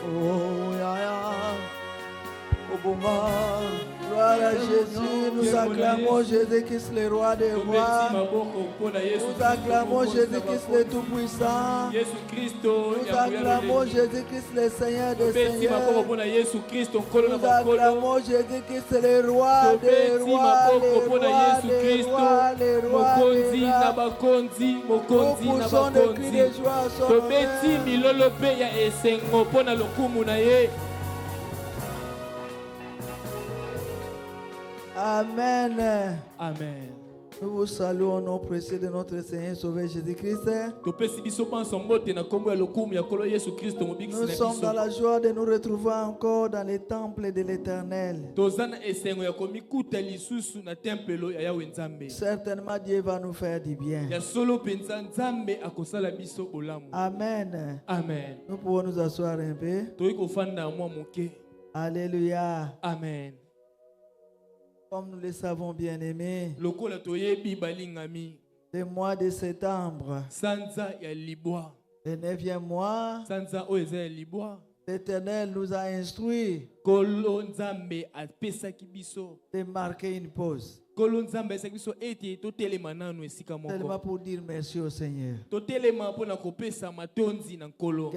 Oh, gloire à Jésus, nous acclamons Jésus-Christ, le roi des rois. Nous acclamons Jésus-Christ, le tout-puissant. Nous acclamons Jésus-Christ, le Seigneur des seigneurs. Nous acclamons Jésus-Christ, le roi des rois, le roi des rois, le roi des rois. Nous poussons des cris de joie à son nom. Amen. Amen. Nous vous saluons au nom précieux de notre Seigneur et Sauveur Jésus-Christ. Nous sommes dans la joie de nous retrouver encore dans les temples de l'Éternel. Certainement Dieu va nous faire du bien. Amen. Amen. Nous pouvons nous asseoir un peu. Alléluia. Amen. Comme nous le savons bien aimés, le mois de septembre, le 9e mois, l'Éternel nous a instruit de marquer une pause. Tellement pour dire merci au Seigneur. Que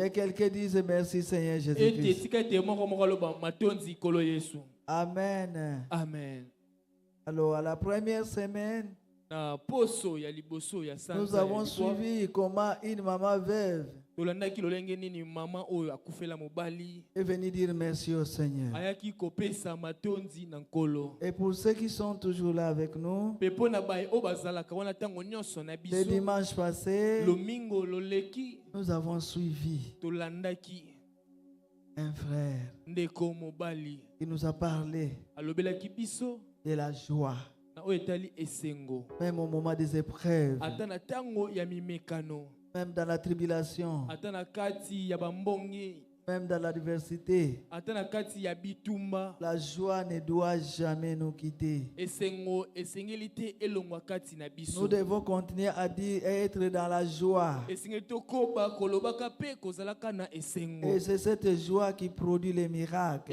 quelqu'un dise merci Seigneur Jésus-Christ. Amen. Amen. Alors, à la première semaine, nous avons suivi comment une maman veuve est venue dire merci au Seigneur. Et pour ceux qui sont toujours là avec nous, le dimanche passé, nous avons suivi un frère qui nous a parlé de la joie, même au moment des épreuves, même dans la tribulation, même dans l'adversité. La joie ne doit jamais nous quitter. Nous devons continuer à dire et être dans la joie. Et c'est cette joie qui produit les miracles.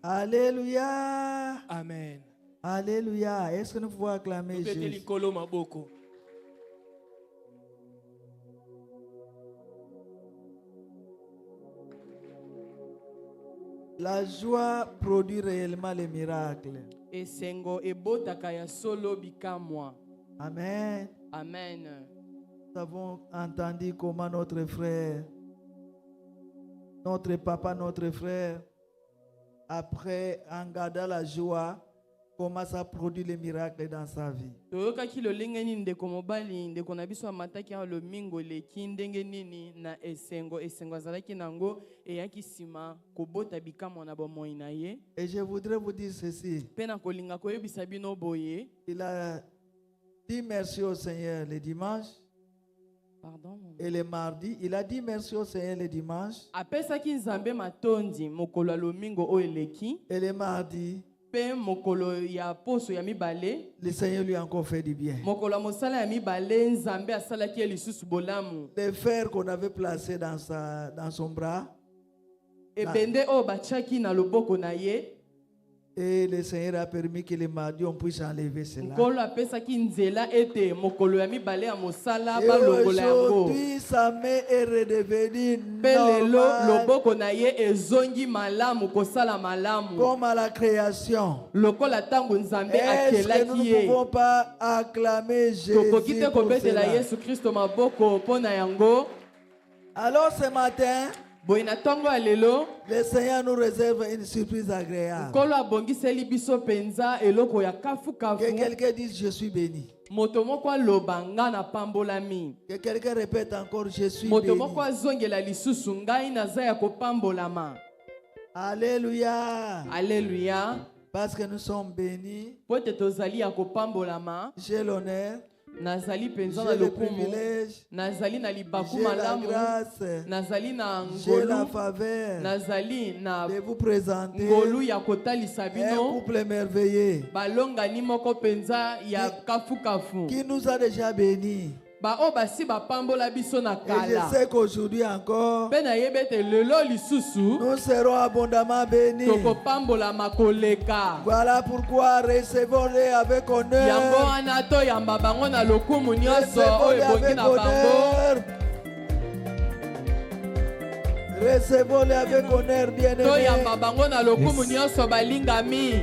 Alléluia. Amen. Alléluia. Est-ce que nous pouvons acclamer Jésus? La joie produit réellement les miracles. Amen. Amen. Nous avons entendu comment notre frère, notre papa, notre frère, après en gardant la joie, comment ça produit les miracles dans sa vie. Et je voudrais vous dire ceci. Il a dit merci au Seigneur le dimanche. Pardon. Et le mardi, il a dit merci au Seigneur le dimanche. Et le mardi, le Seigneur lui a encore fait du bien. Les fers qu'on avait placés dans son bras, et le Seigneur a permis que le mardi on puisse enlever cela. Et aujourd'hui, sa main est redevenue normale, comme à la création. Est-ce que nous ne pouvons pas acclamer Jésus pour cela? Alors ce matin, le Seigneur nous réserve une surprise agréable. Que quelqu'un dise je suis béni. Que quelqu'un répète encore je suis béni. Alléluia. Alléluia. Parce que nous sommes bénis. J'ai l'honneur. Nazali penza na J'ai le lokumu, privilège, nazali na j'ai libaku la malamu, grâce, nazali na j'ai la ngolu, faveur nazali na de vous présenter ngolu ya kotalisa un bino, couple merveilleux balonga ni moko penza ya kafu kafu. qui nous a déjà bénis. ba o basi ba pambola biso na Et je kala. sais qu'aujourd'hui encore, Pe na yebete lelo lisusu nous serons abondamment bénis. toko pambola makoleka. Voilà pourquoi recevons-les avec Yango honneur. wana to yamba bango na lokumu nyonso oyo Recevons-les ebongi avec na bango. honneur. Recevons-les avec honneur, To bien-aimés. yamba bango na lokumu nyonso balingami.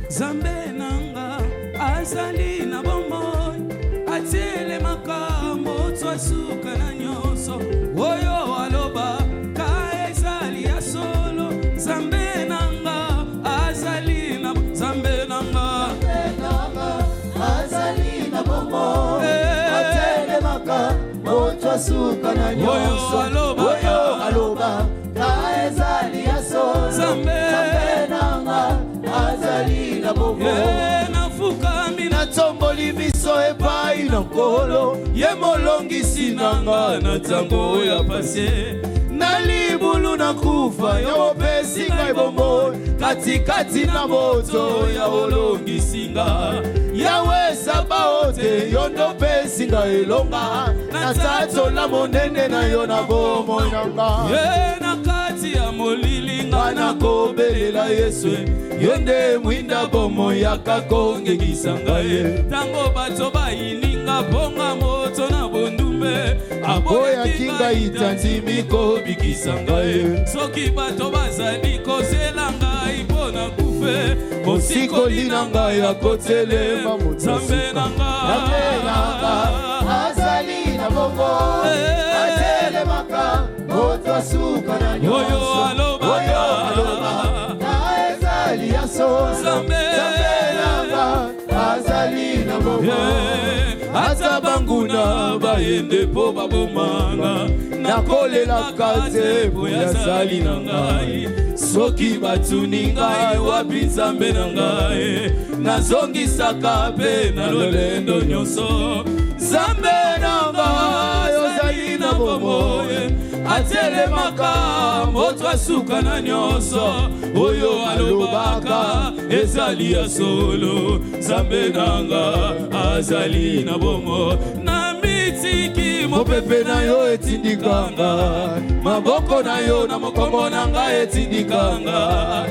Zambe nanga azali na bomoi atele makambo twasuka na nyonso oyo aloba ka ezali ya solo. Zambe nanga azali na Zambe nanga azali na bomoi atele makambo twasuka na nyonso oyo aloba ka ezali ya solo. Zambe nanga azali na bomoi nafukami natomboli biso epai na nkolo ye molongisi nanga na ntango ya pase na libulu na kufa yo mopesi ngai bomoi katikati na moto ya olongisi nga yawe sabaote yo ndopesi ngai elonga na tatola monene na yo na bomoi na nga na kati ya molili nga nakobelela Yesu yo nde mwinda bomoi yakakongekisa ngai ntango bato bayininga mponga moto na bondumbe aboyaki ngai tandimi kobikisa ngai soki bato bazali kozela ngai mpo na kufe mosikoli na ngai akotelema Nzambe na ngai azali na bomoi atelemaka moto asuka na nyonso oyo alobaka ka ezali ya solo. Zambe nanga azali na bomoi ata banguna bayende mpo babomanga nakolelaka te mpo yazali na ngai soki batuni ngai wapi Nzambe na ngai nazongisaka mpe na lolendo nyonso. Nzambe na ngai ozali na bomoi atelemaka moto asuka na nyonso oyo alobaka ezali ya solo. Nzambe nanga azali na bomoi na mitiki mopepe na yo etindikanga maboko na yo na mokongo na ngai etindikanga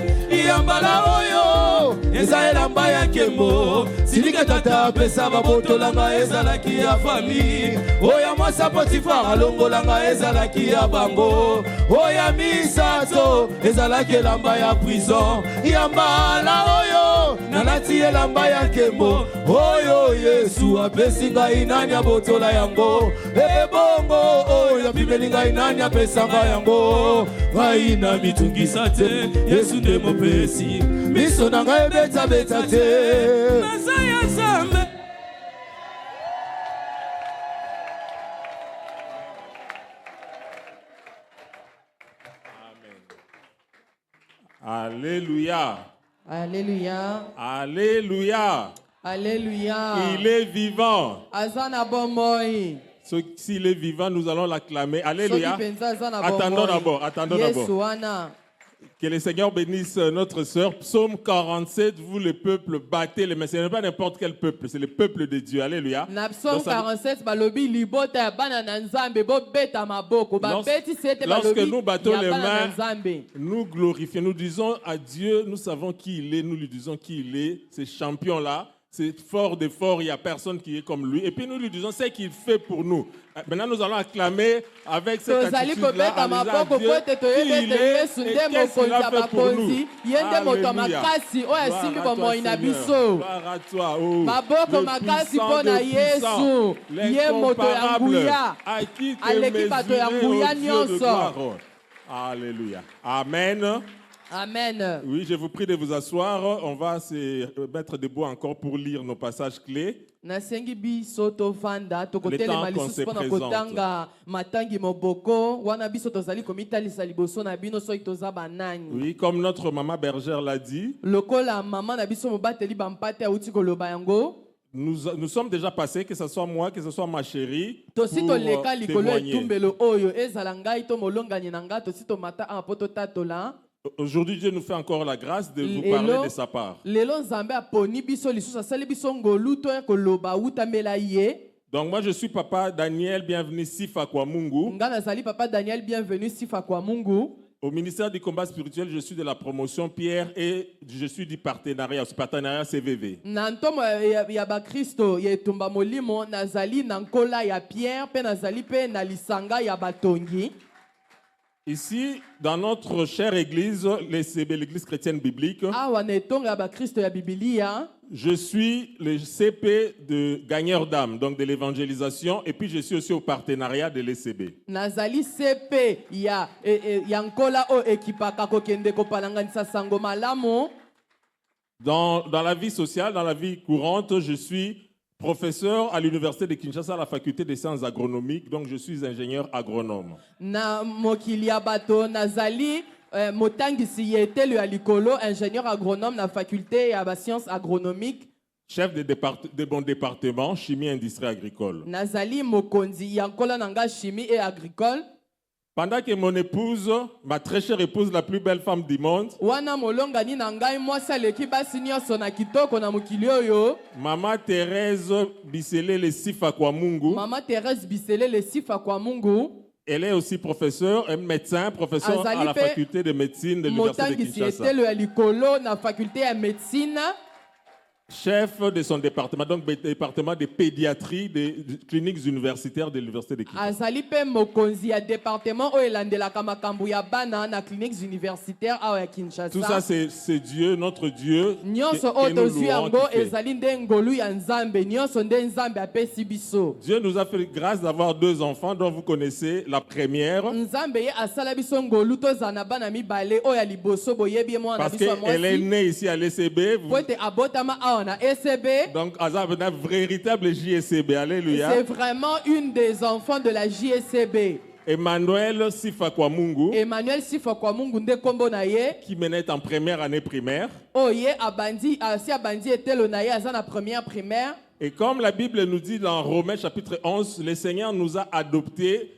yambala oyo eza elamba ya nkembo silike tata apesa babotolanga ezalaki ya fami oya mwasa Potifar alongolanga ezalaki ya bango oya misato ezalaki elamba ya prison yambala oyo nalati elamba ya nkembo oyo Yesu apesi ngai nani abotola yango ebongo oyo apimeli ngai nani apesa ngai yango ngai na mitungisa te Yesu nde mopesi miso na ngai ebetabeta te naza ya Nzambe. Alléluia. Alléluia. Alléluia. Alléluia. Il est vivant. Azana bomoi. S'il est vivant, nous allons l'acclamer. Alléluia. Attendons d'abord. Que le Seigneur bénisse notre sœur. Psaume 47, vous le peuple, battez les mains. Ce n'est pas n'importe quel peuple, c'est le peuple de Dieu. Alléluia. Psaume 47, lorsque nous battons les mains, nous glorifions, nous disons à Dieu, nous savons qui il est, nous lui disons qui il est, ce champion-là. C'est fort de fort, il n'y a personne qui est comme lui. Et puis nous lui disons ce qu'il fait pour nous. Maintenant, nous allons acclamer avec cette attitude-là à Dieu qui il est et qu'est-ce qu'il a fait pour nous. Alléluia. Gloire à toi, oh, le puissant, l'incomparable, à qui te mesurer, oh Dieu de gloire. Alléluia. Amen. Amen. Oui, je vous prie de vous asseoir. On va se mettre debout encore pour lire nos passages clés. Le temps qu'on se présente. Oui, comme notre maman bergère l'a dit, nous sommes déjà passés, que ce soit moi, que ce soit ma chérie, pour témoigner. Aujourd'hui, Dieu nous fait encore la grâce de vous parler de sa part. Lelo Nzambe aponi biso lisusu asali biso ngolu to ya koloba utamela ye. Donc moi je suis papa Daniel, bienvenue Sifa Kwamungu. Nga nazali papa Daniel, bienvenue Sifa Kwamungu. Au ministère du combat spirituel, je suis de la promotion Pierre et je suis du partenariat CVV. Na ntomo ya ba Kristo ya etumba molimo nazali na nkola ya Pierre pe nazali pe na lisanga ya batongi. Ici, dans notre chère église, l'église chrétienne biblique, je suis le CP de gagneur d'âme, donc de l'évangélisation, et puis je suis aussi au partenariat de l'ECB. Nazali CP ya nkola o ekipaka kokende kopalanganisa sango malamu. Dans la vie sociale, dans la vie courante, je suis professeur à l'université de Kinshasa à la faculté des sciences agronomiques, donc je suis ingénieur agronome. Na mokilia bato nazali motangisi yetelu ya likolo, ingénieur agronome na faculté ya ba sciences agronomiques. Chef de mon département, chimie industrie agricole. Nazali mokonzi ya nkola nanga chimie et agricole. Pendant que mon épouse, ma très chère épouse, la plus belle femme du monde, Maman Thérèse Bisselé le Sifa Kwamungu, elle est aussi professeure, un médecin, professeur à la faculté de médecine de l'université de Kinshasa. Chef de son département, donc département de pédiatrie des cliniques universitaires de l'université de Kinshasa. Azali pe mokonzi ya département o elandelaka makambo ya bana na cliniques universitaires à Kinshasa. Tout ça c'est Dieu, notre Dieu. Nyonso o tozwi yango ezali nde ngolu ya Nzambe, nyonso nde Nzambe apesi biso. Dieu nous a fait grâce d'avoir 2 enfants dont vous connaissez la première. Nzambe ye asala biso ngolu tozana bana mibale o ya liboso boyebi mo na biso mwasi. Parce qu'elle est née ici à l'ECB. Pote abotama a na ECB. Donc, Azab est un véritable JSCB. Alléluia. C'est vraiment une des enfants de la JSCB. Emmanuel Sifa Kwamungu. Emmanuel Sifa Kwamungu nde kombo na ye. Qui menait en première année primaire. Oh ye abandi, si abandi était le na ye aza na première primaire. Et comme la Bible nous dit dans Romains chapitre 11, le Seigneur nous a adoptés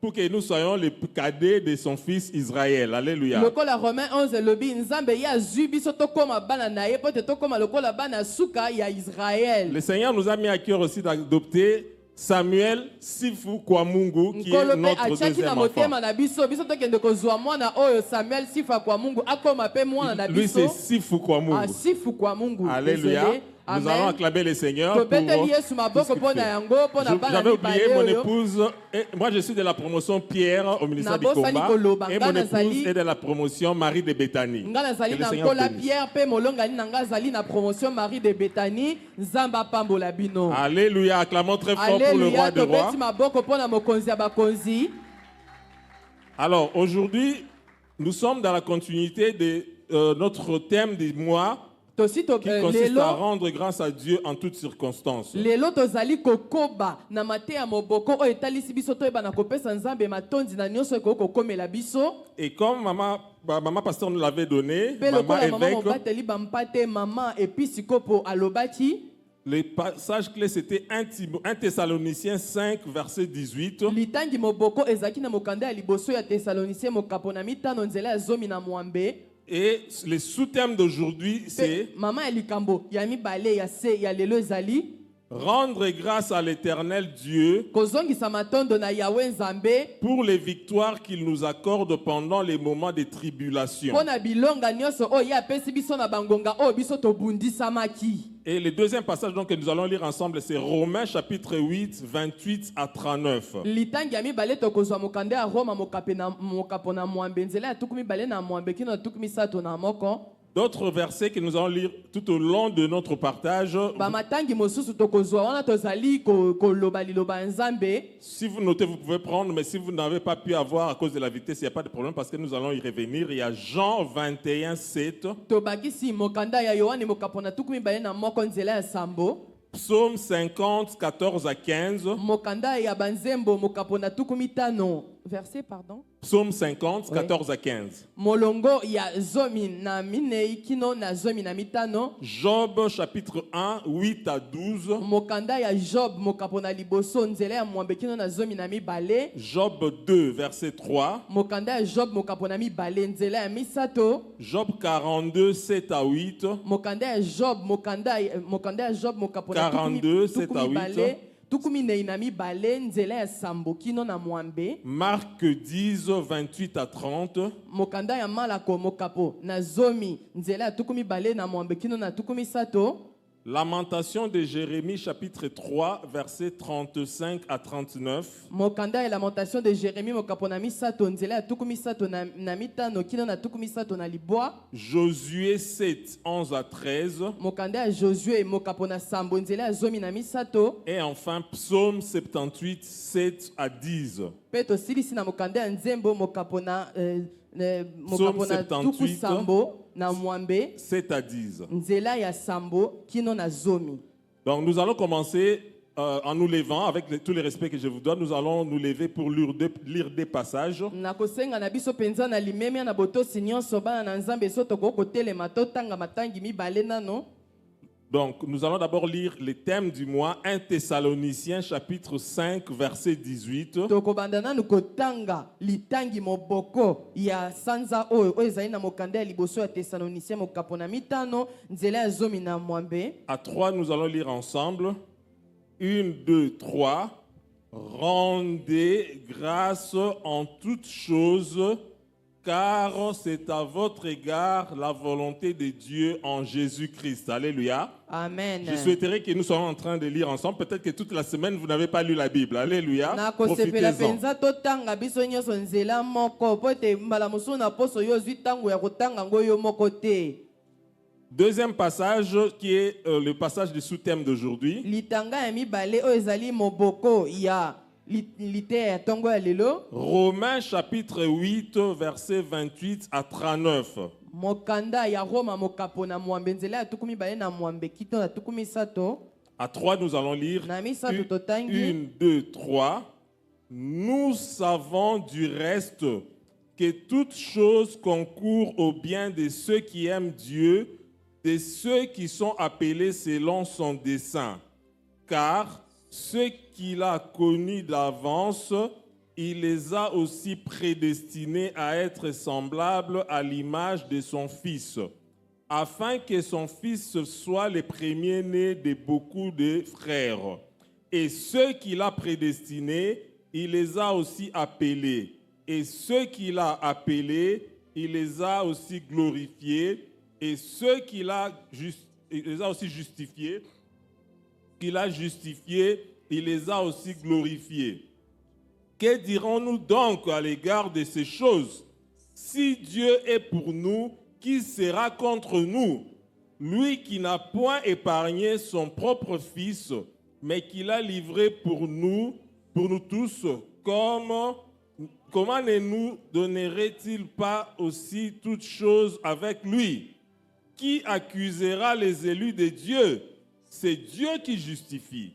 pour que nous soyons les cadets de son fils Israël. Alléluia. Lokola Romains 11 lobi Nzambe ya zubi soto koma bana na ye pote to koma lokola bana suka ya Israël. Le Seigneur nous a mis à cœur aussi d'adopter Samuel Sifu Kwamungu qui est notre deuxième enfant. Lui c'est Sifu Kwamungu. Sifu Kwamungu. Alléluia. Amen. Nous allons acclamer le Seigneur. J'avais oublié mon épouse. Moi, je suis de la promotion Pierre au ministère du combat. Et mon épouse est de la promotion Marie de Béthanie. Que le Seigneur bénisse. Alléluia. Acclamons très fort pour le roi des rois. Alors, aujourd'hui, nous sommes dans la continuité de notre thème du mois. Qui consiste à rendre grâce à Dieu en toutes circonstances. Et comme maman pasteur nous l'avait donné, maman évêque, le passage clé c'était 1 Thessaloniciens 5 verset 18. Et le sous-thème d'aujourd'hui, c'est rendre grâce à l'Éternel Dieu pour les victoires qu'il nous accorde pendant les moments de tribulation. Et le deuxième passage donc, que nous allons lire ensemble, c'est Romains chapitre 8, 28 à 39. D'autres versets que nous allons lire tout au long de notre partage. Si vous notez, vous pouvez prendre, mais si vous n'avez pas pu avoir à cause de la vitesse, il n'y a pas de problème parce que nous allons y revenir. Il y a Jean 21, 7. Psaume 50, 14 à 15. Psaume 50, 14 à 15. Molongo ya zomi na minei kino na zomi na mitano. Job chapitre 1, 8 à 12. Mokanda ya Job mokapona liboso nzela ya mwambe kino na zomi na mibale. Job 2, verset 3. Mokanda ya Job mokapona mibale nzela ya misato. Job 42, 7 à 8. Mokanda ya Job mokanda ya Job mokapona 42, 7 à 8. Tukumi neinami bale nzela ya sambo kino na mwambe. Marc 10, 28 à 30. Mokanda ya malako mokapo na zomi nzela ya tukumi bale na mwambe kino na tukumi sato. Lamentation de Jérémie chapitre 3, verset 35 à 39. Mokanda ya lamentation de Jérémie mokapo na misato nzela ya tukumi sato na mitano kino na tukumi sato na libwa. Josué 7, 11 à 13. Mokanda ya Josué mokapo na sambo nzela ya zomi na misato. Et enfin Psaume 78, 7 à 10. Peto silisi na mokanda ya nzembo mokapo na Psaume 78, sambo na mwambe 7 à 10. nzela ya sambo kino na zomi. Donc nous allons commencer en nous levant, avec tous les respects que je vous donne, nous allons nous lever pour lire des passages. Nakosenga na biso penza na limemia na botosi nyonso bana na nzambe so toko telema totanga matangi mibale nano. Donc nous allons d'abord lire les thèmes du mois, 1 Thessaloniciens chapitre 5 verset 18. Toko bandana nukotanga litangi moboko ya sanza oyo ezali na mokanda ya liboso ya Thessaloniciens mokapona mitano nzela ya zomi na mwambe. À 3 nous allons lire ensemble. 1, 2, 3. Rendez grâce en toutes choses, car c'est à votre égard la volonté de Dieu en Jésus-Christ. Alléluia. Amen. Je souhaiterais que nous soyons en train de lire ensemble. Peut-être que toute la semaine, vous n'avez pas lu la Bible. Alléluia. Profitez-en. Deuxième passage qui est le passage du sous-thème d'aujourd'hui. Romains chapitre 8 verset 28 à 39. À 3 nous allons lire 1, 2, 3. Nous savons du reste que toute chose concourt au bien de ceux qui aiment Dieu, de ceux qui sont appelés selon son dessein. Car ceux qu'il a connus d'avance, il les a aussi prédestinés à être semblables à l'image de son Fils, afin que son Fils soit le premier-né de beaucoup de frères. Et ceux qu'il a prédestinés, il les a aussi appelés. Et ceux qu'il a appelés, il les a aussi glorifiés. Et ceux qu'il a aussi justifiés, il les a aussi glorifiés. Que dirons-nous donc à l'égard de ces choses? Si Dieu est pour nous, qui sera contre nous? Lui qui n'a point épargné son propre Fils, mais qui l'a livré pour nous tous, comment ne nous donnerait-il pas aussi toutes choses avec lui? Qui accusera les élus de Dieu? C'est Dieu qui justifie.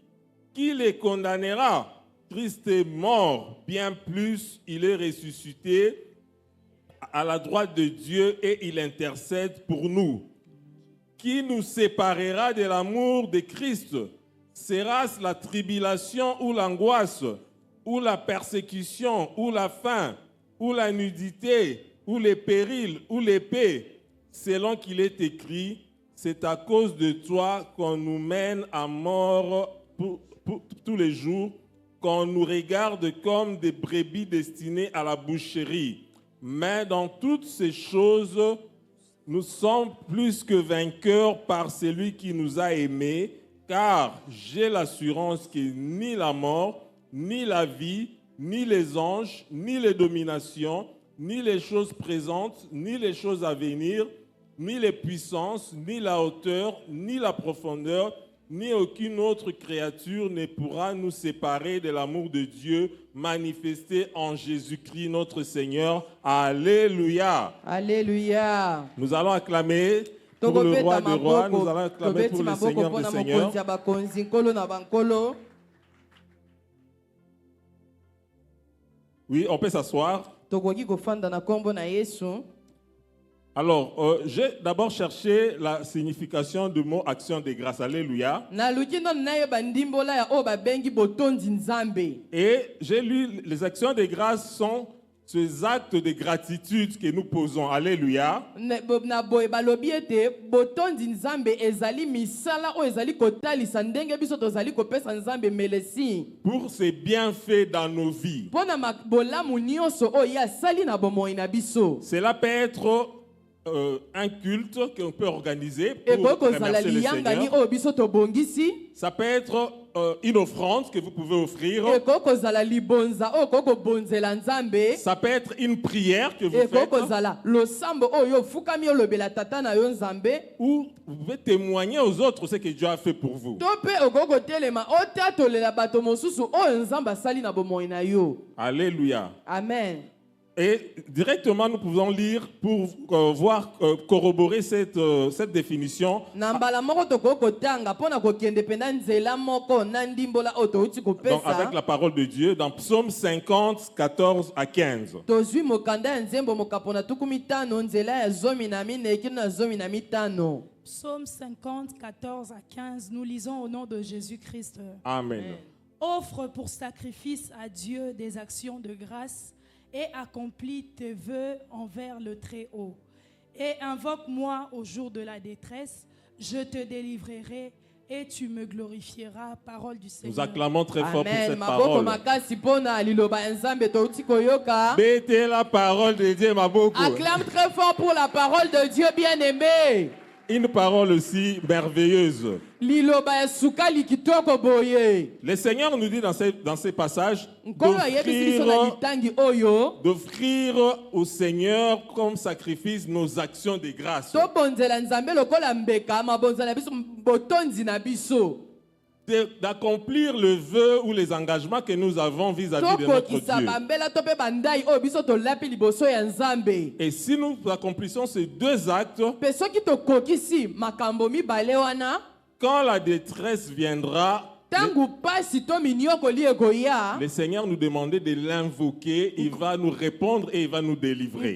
Qui les condamnera? Christ est mort, bien plus, il est ressuscité à la droite de Dieu et il intercède pour nous. Qui nous séparera de l'amour de Christ? Sera-ce la tribulation ou l'angoisse, ou la persécution, ou la faim, ou la nudité, ou les périls, ou l'épée? Selon qu'il est écrit, c'est à cause de toi qu'on nous mène à mort tous les jours, qu'on nous regarde comme des brebis destinées à la boucherie. Mais dans toutes ces choses, nous sommes plus que vainqueurs par celui qui nous a aimés, car j'ai l'assurance que ni la mort, ni la vie, ni les anges, ni les dominations, ni les choses présentes, ni les choses à venir, ni les puissances, ni la hauteur, ni la profondeur, ni aucune autre créature ne pourra nous séparer de l'amour de Dieu manifesté en Jésus-Christ notre Seigneur. Alléluia. Alléluia. Nous allons acclamer pour le roi des rois, nous allons acclamer pour le Seigneur des seigneurs. Oui, on peut s'asseoir. tokoki kofanda na kombo na Yesu. Alors, j'ai d'abord cherché la signification du mot action de grâce. Alléluia. Na lukindo nayo bandimbola ya o babengi botondi nzambe. Et j'ai lu les actions de grâce sont ces actes de gratitude que nous posons. Alléluia. Na boye balobi ete botondi nzambe ezali misala o ezali kotalisa ndenge biso tozali kopesa nzambe melesi. Pour ses bienfaits dans nos vies. Pona bolamu nyonso o ya sali na bomoi na biso. Cela peut être un culte qu'on peut organiser pour remercier le Seigneur. Ça peut être une offrande que vous pouvez offrir. Ça peut être une prière que vous faites. Ou vous pouvez témoigner aux autres ce que Dieu a fait pour vous. Alléluia. Amen. Et directement, nous pouvons lire pour voir, corroborer cette définition. Donc, avec la parole de Dieu, dans Psaume 50, 14 à 15. Psaume 50, 14 à 15, nous lisons au nom de Jésus-Christ. Amen. Offre pour sacrifice à Dieu des actions de grâce et accomplis tes vœux envers le Très-Haut. Et invoque-moi au jour de la détresse, je te délivrerai et tu me glorifieras. Parole du Seigneur. Nous acclamons très fort pour cette parole. Mettez la parole de Dieu, Maboko. Acclame très fort pour la parole de Dieu bien-aimé. Une parole aussi merveilleuse. Le Seigneur nous dit dans ces passages d'offrir au Seigneur comme sacrifice nos actions de grâce. D'accomplir le vœu ou les engagements que nous avons vis-à-vis de notre Dieu. Et si nous accomplissons ces deux actes, quand la détresse viendra, le Seigneur nous demandait de l'invoquer, il va nous répondre et il va nous délivrer.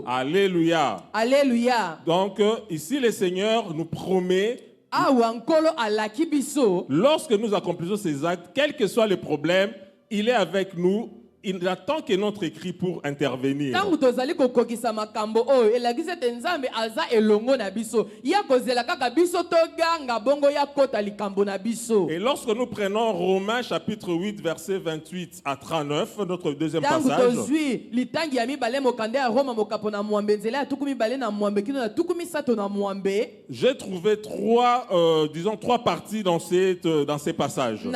Alléluia. Alléluia. Donc ici le Seigneur nous promet, lorsque nous accomplissons ces actes, quel que soit le problème, il est avec nous. Il attend que notre cri pour intervenir. Et lorsque nous prenons Romains chapitre 8 verset 28 à 39, notre deuxième passage, j'ai trouvé trois parties dans ces passages.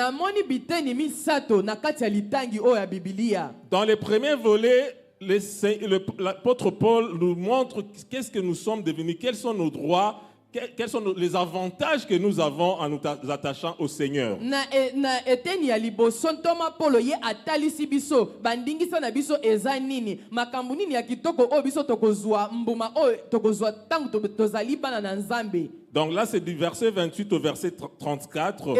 Dans les premiers volets, l'apôtre Paul nous montre qu'est-ce que nous sommes devenus, quels sont nos droits, quels sont les avantages que nous avons en nous attachant au Seigneur. Donc là, c'est du verset 28 au verset 34.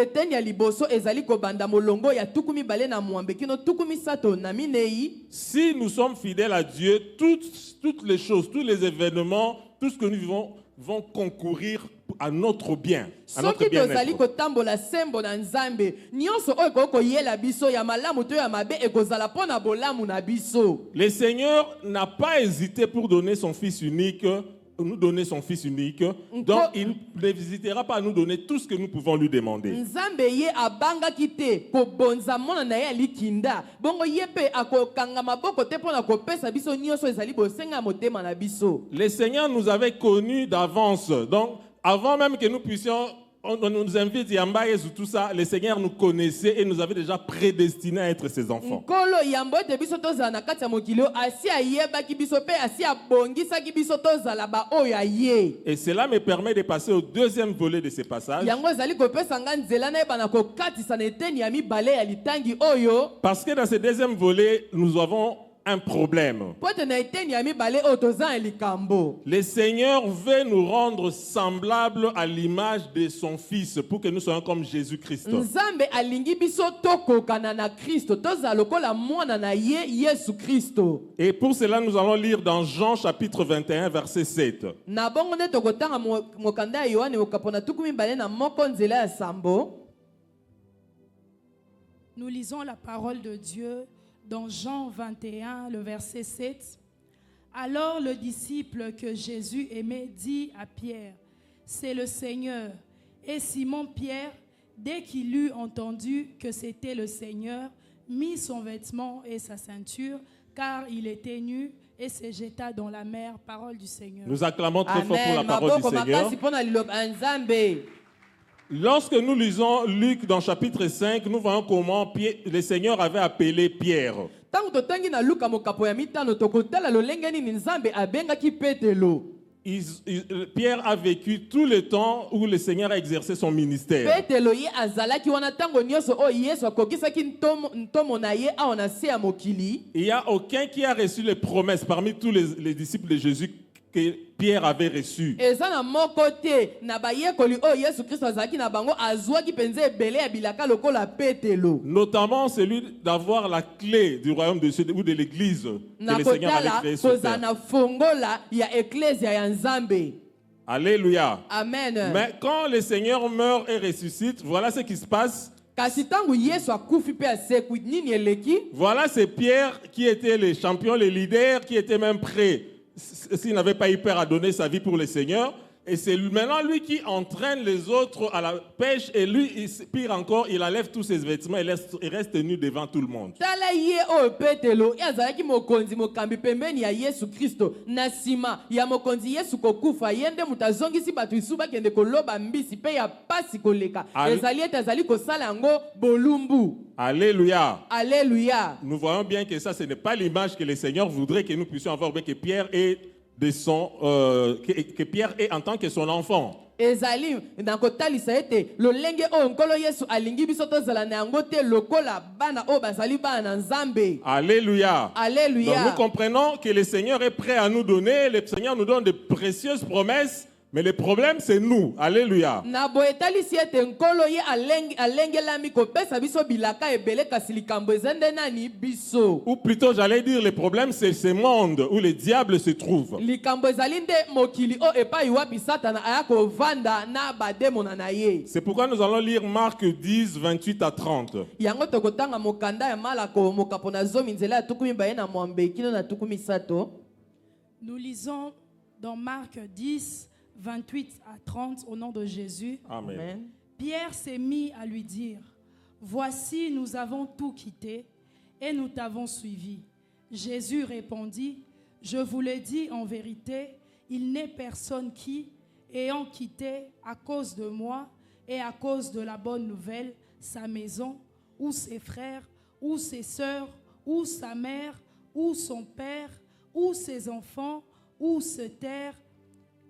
Si nous sommes fidèles à Dieu, toutes les choses, tous les événements, tout ce que nous vivons vont concourir à notre bien, à notre bien-être. Le Seigneur n'a pas hésité pour donner son Fils unique, nous donner son Fils unique, donc il n'hésitera pas à nous donner tout ce que nous pouvons lui demander. Le Seigneur nous avait connus d'avance, donc avant même que nous puissions, on nous invite Yamba et tout ça, le Seigneur nous connaissait et nous avait déjà prédestinés à être ses enfants. Et cela me permet de passer au deuxième volet de ces passages. Parce que dans ce deuxième volet, nous avons un problème. Po te na eteni ya mibale oyo toza na likambo. Le Seigneur veut nous rendre semblables à l'image de son Fils pour que nous soyons comme Jésus-Christ. Nzambe alingi biso tokokana na Kristo tozala lokola mwana na ye Yesu Kristo. Et pour cela, nous allons lire dans Jean chapitre 21, verset 7. Na bongo nde tokotanga mokanda ya Yohane okapona tuku mibale na moko nzela ya sambo. Nous lisons la parole de Dieu dans Jean 21, le verset 7. Alors le disciple que Jésus aimait dit à Pierre, « C'est le Seigneur. » Et Simon-Pierre, dès qu'il eut entendu que c'était le Seigneur, mit son vêtement et sa ceinture, car il était nu, et se jeta dans la mer. Parole du Seigneur. Nous acclamons très fort pour la parole du Seigneur. Lorsque nous lisons Luc dans chapitre 5, nous voyons comment le Seigneur avait appelé Pierre. Pierre a vécu tout le temps où le Seigneur a exercé son ministère. Il n'y a aucun qui a reçu les promesses parmi tous les disciples de Jésus que Pierre avait reçu. Notamment celui d'avoir la clé du royaume de Dieu ou de l'église que le Seigneur avait créé sur terre. Alléluia. Amen. Mais quand le Seigneur meurt et ressuscite, voilà ce qui se passe. Voilà, c'est Pierre qui était le champion, le leader, qui était même prêt, s'il n'avait pas eu peur à donner sa vie pour le Seigneur. Et c'est maintenant lui qui entraîne les autres à la pêche. Et lui, pire encore, il enlève tous ses vêtements et il reste nu devant tout le monde. Alléluia. Alléluia. Nous voyons bien que ça, ce n'est pas l'image que le Seigneur voudrait que nous puissions avoir, mais que Pierre ait que Pierre est en tant que son enfant. Alléluia. Alléluia. Donc nous comprenons que le Seigneur est prêt à nous donner, le Seigneur nous donne de précieuses promesses. Mais le problème, c'est nous. Alléluia. Ou plutôt, j'allais dire, le problème, c'est ce monde où le diable se trouve. C'est pourquoi nous allons lire Marc 10, 28 à 30. Nous lisons dans Marc 10, 28 à 30, au nom de Jésus. Amen. Pierre s'est mis à lui dire, « Voici, nous avons tout quitté et nous t'avons suivi. » Jésus répondit, « Je vous le dis en vérité, il n'est personne qui, ayant quitté à cause de moi et à cause de la bonne nouvelle, sa maison, ou ses frères, ou ses sœurs, ou sa mère, ou son père, ou ses enfants, ou se terre,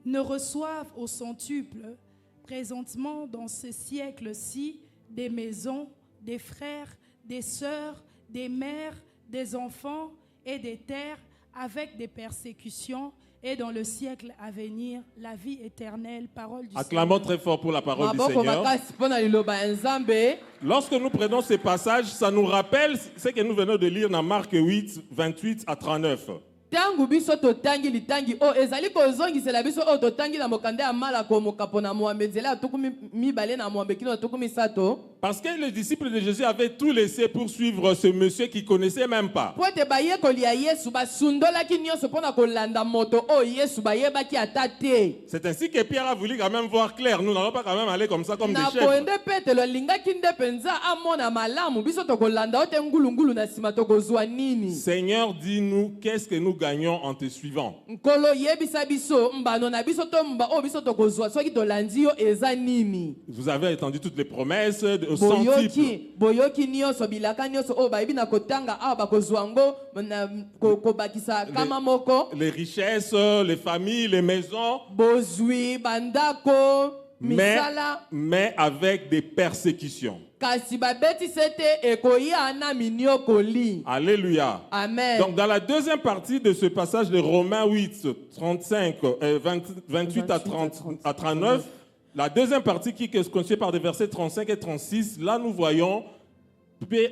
ne reçoivent au centuple, présentement dans ce siècle-ci, des maisons, des frères, des sœurs, des mères, des enfants et des terres, avec des persécutions, et dans le siècle à venir, la vie éternelle. Parole du Acclamons Seigneur. très fort pour la parole du Seigneur. Lorsque nous prenons ces passages, ça nous rappelle ce que nous venons de lire dans Marc 8, 28 à 39. Tangu biso totangi litangi o ezali kozongisela biso o totangi na mokanda ya malako mokapona muambezela tukumi mibale na muambekino tukumi sato. Parce que les disciples de Jésus avaient tout laissé pour suivre ce monsieur qu'ils ne connaissaient même pas. C'est ainsi que Pierre a voulu quand même voir clair. Nous n'allons pas quand même aller comme ça comme des chefs. Seigneur, dis-nous qu'est-ce que nous gagnons en te suivant. Vous avez entendu toutes les promesses au centuple. Les richesses, les familles, les maisons. misala mais avec des persécutions. kasi babetisa ete ekoya na miniokoli. Alléluia. Amen. Donc dans la deuxième partie de ce passage de Romains 8, 35, 28 à 39, la deuxième partie qui est constituée par des versets 35 et 36, là nous voyons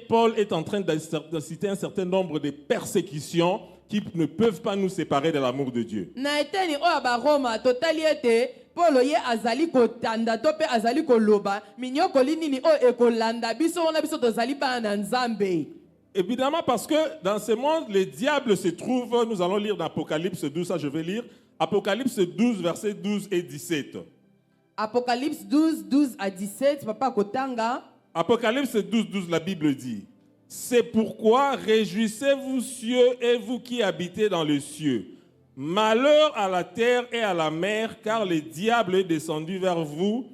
Paul est en train de citer un certain nombre de persécutions qui ne peuvent pas nous séparer de l'amour de Dieu. Na eteni oyo baroma totali ete Paul ye azali kotanda to pe azali koloba miniokoli nini oyo ekolanda biso wana biso tozali bana na Nzambe. Évidemment parce que dans ce monde, le diable se trouve, nous allons lire dans Apocalypse 12, ça je vais lire, Apocalypse 12, versets 12 et 17. Apocalypse 12, 12 à 17, papa kotanga. Apocalypse 12, 12, la Bible dit, « C'est pourquoi réjouissez-vous cieux et vous qui habitez dans les cieux. Malheur à la terre et à la mer, car le diable est descendu vers vous,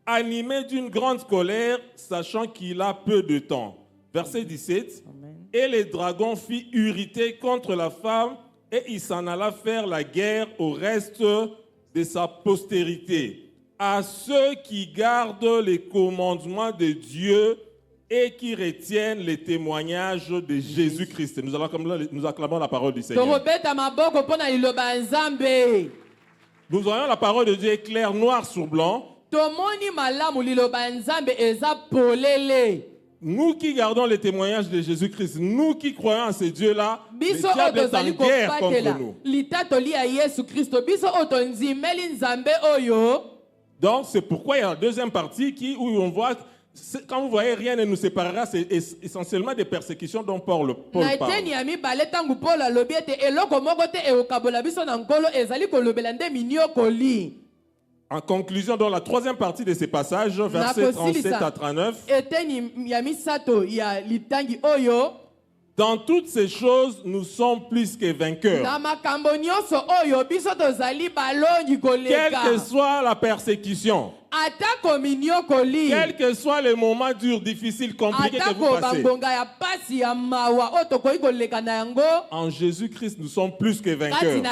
animé d'une grande colère, sachant qu'il a peu de temps. » Verset 17. Amen. « Et le dragon fit irriter contre la femme, et il s'en alla faire la guerre au reste de sa postérité. À ceux qui gardent les commandements de Dieu et qui retiennent les témoignages de Jésus-Christ. » Nous acclamons la parole du Seigneur. Nous voyons la parole de Dieu claire, noir sur blanc. Nous qui gardons les témoignages de Jésus-Christ, nous qui croyons en ce Dieu-là, le diable est en guerre contre nous. Donc c'est pourquoi il y a la deuxième partie où on voit, quand vous voyez rien ne nous séparera, c'est essentiellement des persécutions dont Paul parle. En conclusion, dans la troisième partie de ces passages, versets 37 à 39, dans toutes ces choses, nous sommes plus que vainqueurs. Quelle que soit la persécution, quel que soit le moment dur, difficile, compliqué que vous passez, en Jésus-Christ, nous sommes plus que vainqueurs.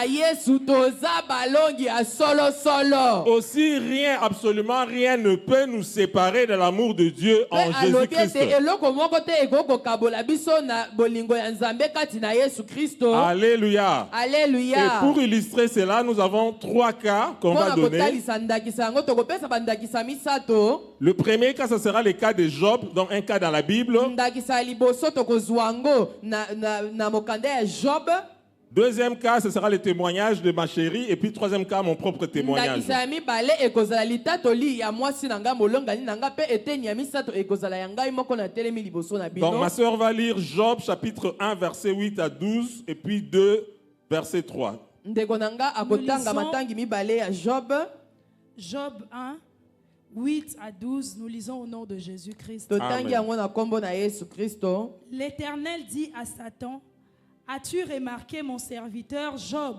Aussi, rien, absolument rien ne peut nous séparer de l'amour de Dieu en Jésus-Christ. Alléluia. Alléluia. Et pour illustrer cela, nous avons trois cas qu'on va donner. Le premier cas, ce sera le cas de Job, donc un cas dans la Bible. Deuxième cas, ce sera le témoignage de ma chérie. Et puis troisième cas, mon propre témoignage. Donc ma soeur va lire Job chapitre 1 verset 8 à 12 et puis 2 verset 3. Job 1, 8 à 12, nous lisons au nom de Jésus-Christ. L'Éternel dit à Satan, « As-tu remarqué mon serviteur Job?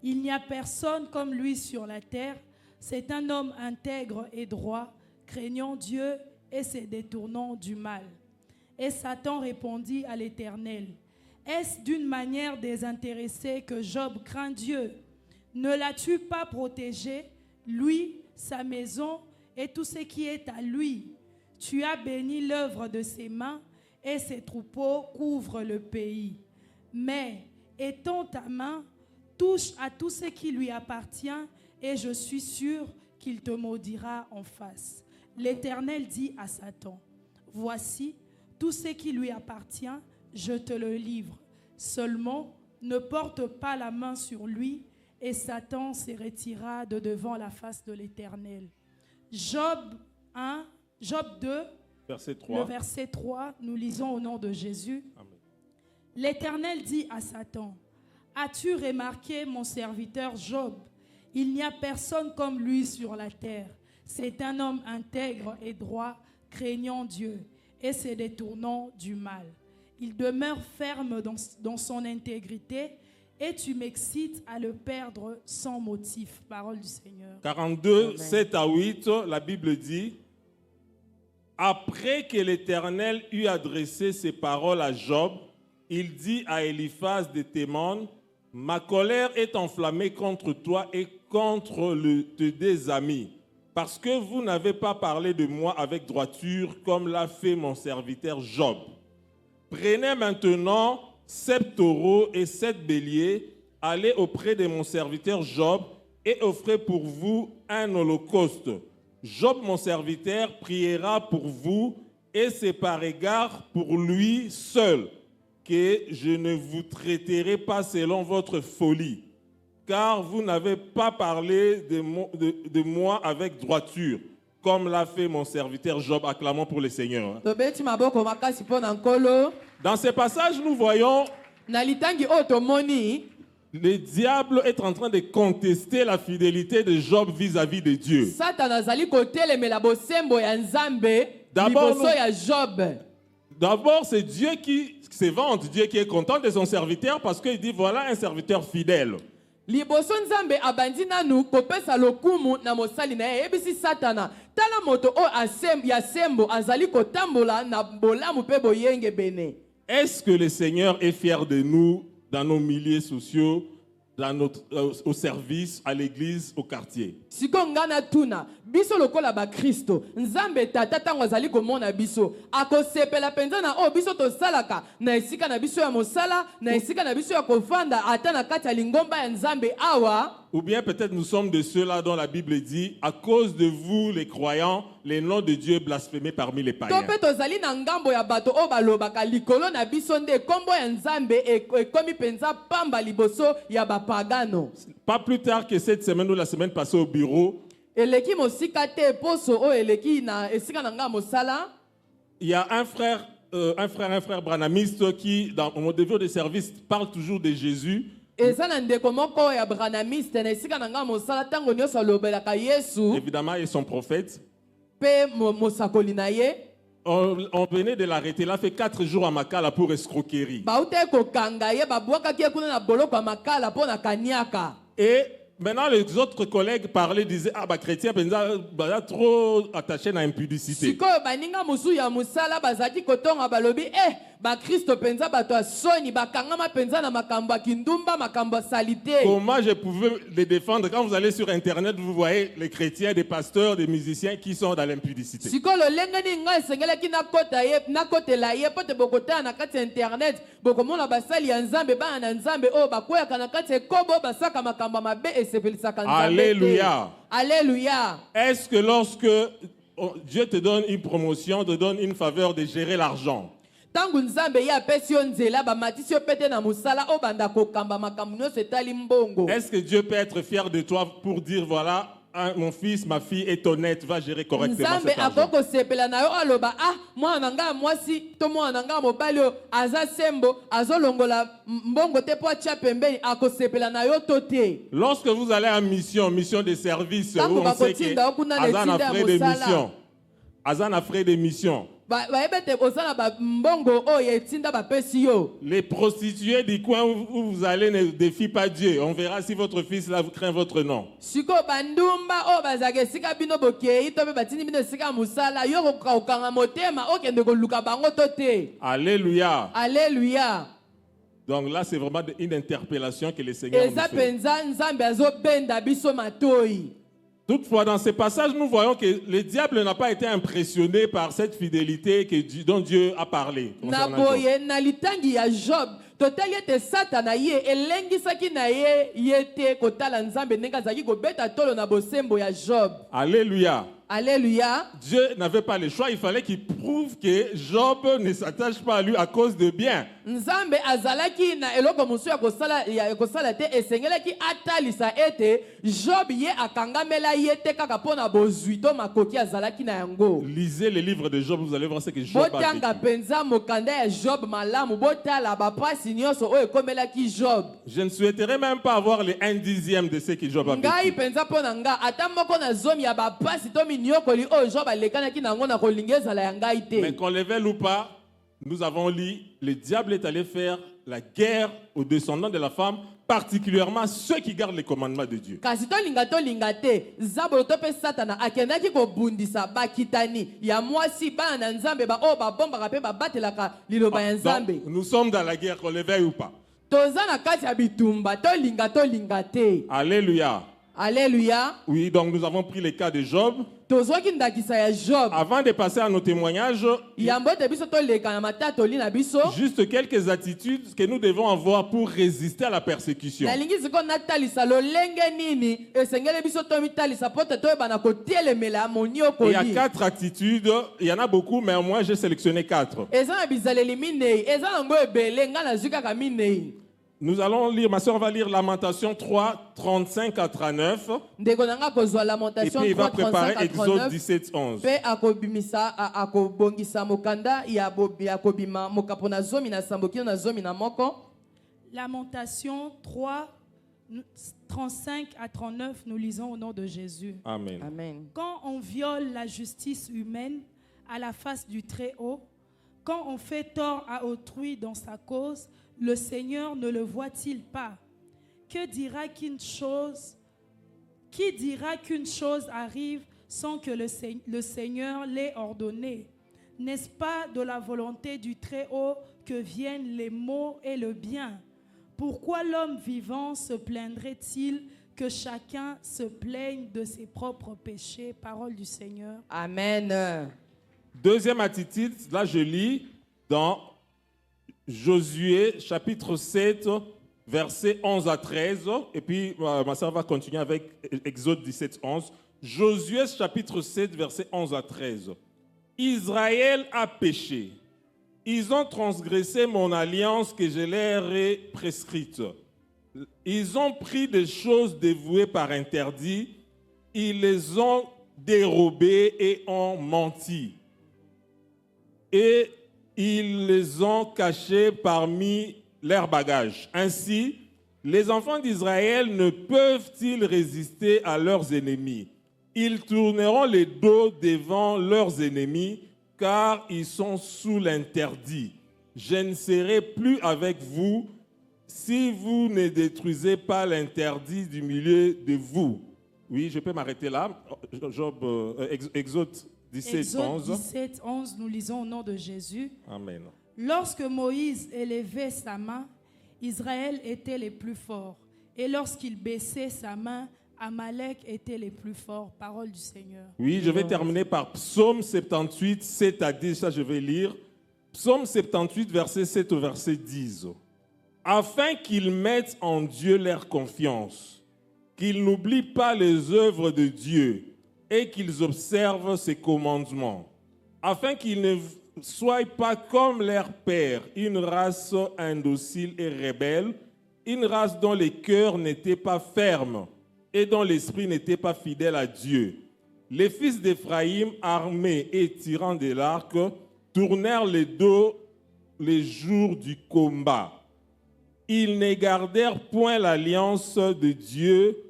Il n'y a personne comme lui sur la terre. C'est un homme intègre et droit, craignant Dieu et se détournant du mal. » Et Satan répondit à l'Éternel, « Est-ce d'une manière désintéressée que Job craint Dieu? Ne l'as-tu pas protégé, lui, sa maison et tout ce qui est à lui? Tu as béni l'œuvre de ses mains et ses troupeaux couvrent le pays. Mais étends ta main, touche à tout ce qui lui appartient et je suis sûr qu'il te maudira en face. » L'Éternel dit à Satan, « Voici, tout ce qui lui appartient, je te le livre. Seulement, ne porte pas la main sur lui. » Et Satan se retira de devant la face de l'Éternel. Job 1, Job 2, verset 3. Le verset 3, nous lisons au nom de Jésus. Amen. L'Éternel dit à Satan, « As-tu remarqué mon serviteur Job? Il n'y a personne comme lui sur la terre. C'est un homme intègre et droit, craignant Dieu et se détournant du mal. Il demeure ferme dans son intégrité et tu m'excites à le perdre sans motif. » Parole du Seigneur. 42, Amen. 7 à 8, la Bible dit, « Après que l'Éternel eut adressé ses paroles à Job, il dit à Eliphaz de Théman, « Ma colère est enflammée contre toi et contre tes deux amis. parce que vous n'avez pas parlé de moi avec droiture comme l'a fait mon serviteur Job. Prenez maintenant 7 taureaux et 7 béliers, allez auprès de mon serviteur Job et offrez pour vous un holocauste. Job, mon serviteur, priera pour vous et c'est par égard pour lui seul que je ne vous traiterai pas selon votre folie, car vous n'avez pas parlé de moi avec droiture, comme l'a fait mon serviteur Job. Acclamons pour le Seigneur. Dans ce passage, nous voyons le diable est en train de contester la fidélité de Job vis-à-vis de Dieu. D'abord, c'est Dieu qui se vante, Dieu qui est content de son serviteur parce qu'il dit voilà un serviteur fidèle. Liboso nzambe abandi nanu kopesa lokumu na mosali na ye ebisi satana tala moto o ya sembo azali kotambola na bolamu pe boyenge bene. Est-ce que le Seigneur est fier de nous dans nos milieux sociaux, au service, à l'église, au quartier? Sikongana tuna biso lokola ba Kristo nzambe tata tango azali komona biso akosepela penza na o biso to salaka na esika na biso ya mosala na esika na biso ya kovanda ata na kati ya lingomba ya nzambe awa. Ou bien peut-être nous sommes de ceux-là dont la Bible dit à cause de vous les croyants les noms de Dieu blasphémés parmi les païens. Tope tozali na ngambo ya bato o balobaka likolo na biso nde kombo ya nzambe ekomi penza pamba liboso ya bapagano. Pas plus tard que cette semaine ou la semaine passée au bureau, il y a un frère branamiste qui, dans mon devoir de service, parle toujours de Jésus. Évidemment, il est son prophète. On venait de l'arrêter. Il a fait 4 jours à Makala pour escroquerie. Et maintenant, les autres collègues parlaient, disaient ah bah chrétien, bah trop attaché à l'impudicité. Comment je pouvais les défendre? Quand vous allez sur internet, vous voyez les chrétiens, des pasteurs, des musiciens qui sont dans l'impudicité. Alléluia. Alléluia. Est-ce que lorsque Dieu te donne une promotion, te donne une faveur de gérer l'argent, est-ce que Dieu peut être fier de toi pour dire voilà, mon fils, ma fille est honnête, va gérer correctement cet argent? Lorsque vous allez en mission de service, où on sait que Azan a fait des missions, les prostituées du coin où vous allez ne défient pas Dieu. On verra si votre fils là craint votre nom. Alléluia. Alléluia. Donc là, c'est vraiment une interpellation que le Seigneur nous fait. Toutefois, dans ce passage, nous voyons que le diable n'a pas été impressionné par cette fidélité dont Dieu a parlé. Alléluia. Alléluia. Dieu n'avait pas le choix, il fallait qu'il prouve que Job ne s'attache pas à lui à cause de bien. Lisez les livres de Job, vous allez voir ce que Job a vécu. Je ne souhaiterais même pas avoir les 1/10 de ce que Job a vécu. Mais qu'on le veuille ou pas, nous avons lu, le diable est allé faire la guerre aux descendants de la femme, particulièrement ceux qui gardent les commandements de Dieu. Donc, nous sommes dans la guerre, qu'on le veuille ou pas. Alléluia. Alléluia. Oui, donc nous avons pris le cas de Job. Tozwaki ndakisa ya Job. Avant de passer à nos témoignages, Yambo te biso toleka na matata oli na biso. juste quelques attitudes que nous devons avoir pour résister à la persécution. Nalingi siko natalisa lolenge nini esengele biso tomitalisa pote toyeba na kotielemela monioko. Il y a 4 attitudes, il y en a beaucoup, mais moi j'ai sélectionné 4. Eza na bizaleli minei, eza nango ebele nga na zika ka minei. Nous allons lire, ma soeur va lire Lamentation 3, 35 à 39. Ndeko nanga kozwa Et lamentation puis il va 3, 35 préparer à Exode 39. 17, 11. Pe akobimisa akobongisa mokanda ya akobima mokapo na zomi na samboki na zomi na moko. Lamentation 3, 35 à 39, nous lisons au nom de Jésus. Amen. Amen. Quand on viole la justice humaine à la face du Très-Haut, quand on fait tort à autrui dans sa cause, le Seigneur ne le voit-il pas? Qui dira qu'une chose arrive sans que le Seigneur l'ait ordonné? N'est-ce pas de la volonté du Très-Haut que viennent les maux et le bien? Pourquoi l'homme vivant se plaindrait-il que chacun se plaigne de ses propres péchés? Parole du Seigneur. Amen. Deuxième attitude, là je lis dans Josué chapitre 7, versets 11 à 13. Et puis ma soeur va continuer avec Exode 17, 11. Josué chapitre 7, versets 11 à 13. Israël a péché. Ils ont transgressé mon alliance que je leur ai prescrite. Ils ont pris des choses dévouées par interdit. Ils les ont dérobées et ont menti. Et ils les ont cachées parmi leurs bagages. Ainsi, les enfants d'Israël ne peuvent-ils résister à leurs ennemis? Ils tourneront les dos devant leurs ennemis, car ils sont sous l'interdit. Je ne serai plus avec vous si vous ne détruisez pas l'interdit du milieu de vous. Oui, je peux m'arrêter là. Exode 17, Exode 11. 17, 11, nous lisons au nom de Jésus. Amen. Lorsque Moïse élevait sa main, Israël était les plus forts. Et lorsqu'il baissait sa main, Amalek était les plus forts. Parole du Seigneur. Oui, je vais terminer par Psaume 78, 7 à 10. Ça, je vais lire. Psaume 78, verset 7 au verset 10. Afin qu'ils mettent en Dieu leur confiance, qu'ils n'oublient pas les œuvres de Dieu et qu'ils observent ses commandements, afin qu'ils ne soient pas comme leur père, une race indocile et rebelle, une race dont les cœurs n'étaient pas fermes et dont l'esprit n'était pas fidèle à Dieu. Les fils d'Éphraïm, armés et tirant de l'arc, tournèrent le dos les jours du combat. Ils ne gardèrent point l'alliance de Dieu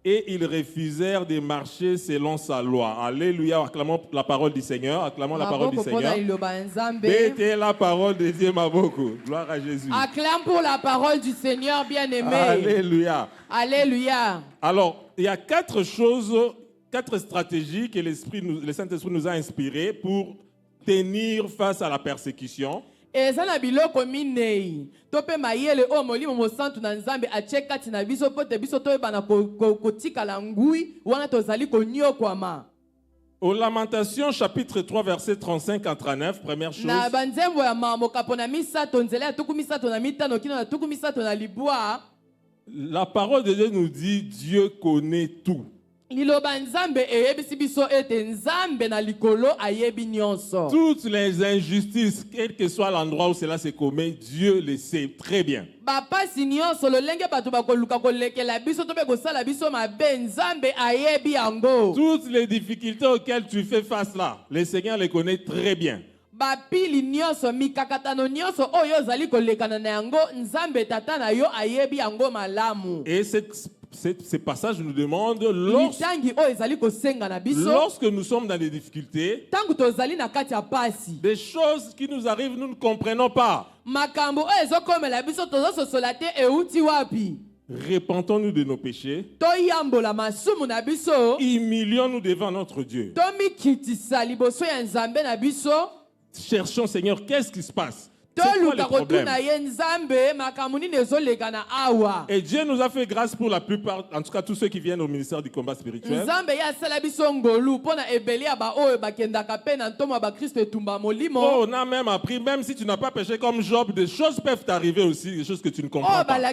et ils refusèrent de marcher selon sa loi. Alléluia, acclamons la parole du Seigneur, acclamons la parole du Seigneur. Bétez la parole de Dieu, Maboko. Gloire à Jésus. Acclame pour la parole du Seigneur bien-aimé. Alléluia. Alléluia. Alors, il y a 4 choses, 4 stratégies que le Saint-Esprit nous a inspirées pour tenir face à la persécution. Eza na biloko minei to pe mayele o molimo mosantu na nzambe atie kati na biso pote biso toyebana kotikala ngui wana tozali koniokwama. Au Lamentation chapitre 3 verset 35 à 39, première chose. Na banzembo ya mokapo na misato nzela ya tuku misato na mitano kino na tuku misato na libwa. La parole de Dieu nous dit Dieu connaît tout. Liloba nzambe eyebisi biso ete nzambe na likolo ayebi nyonso. Toutes les injustices, quel que soit l'endroit où cela se commet, Dieu le sait très bien. Bapasi nyonso lolenge bato bakoluka kolekela biso to be kosala biso mabe nzambe ayebi yango. Toutes les difficultés auxquelles tu fais face là, le Seigneur les connaît très bien. Bapili nyonso mikakatano nyonso oyo zali kolekana na yango nzambe tata na yo ayebi yango malamu. Et ce passage nous demande, lorsque nous sommes dans des difficultés, des choses qui nous arrivent, nous ne comprenons pas. Repentons-nous de nos péchés. Humilions-nous devant notre Dieu. Cherchons, Seigneur, qu'est-ce qui se passe? C'est quoi le problème? Et Dieu nous a fait grâce pour la plupart, en tout cas tous ceux qui viennent au ministère du combat spirituel. Oh, on a même appris, même si tu n'as pas péché comme Job, des choses peuvent t'arriver aussi, des choses que tu ne comprends pas. Mais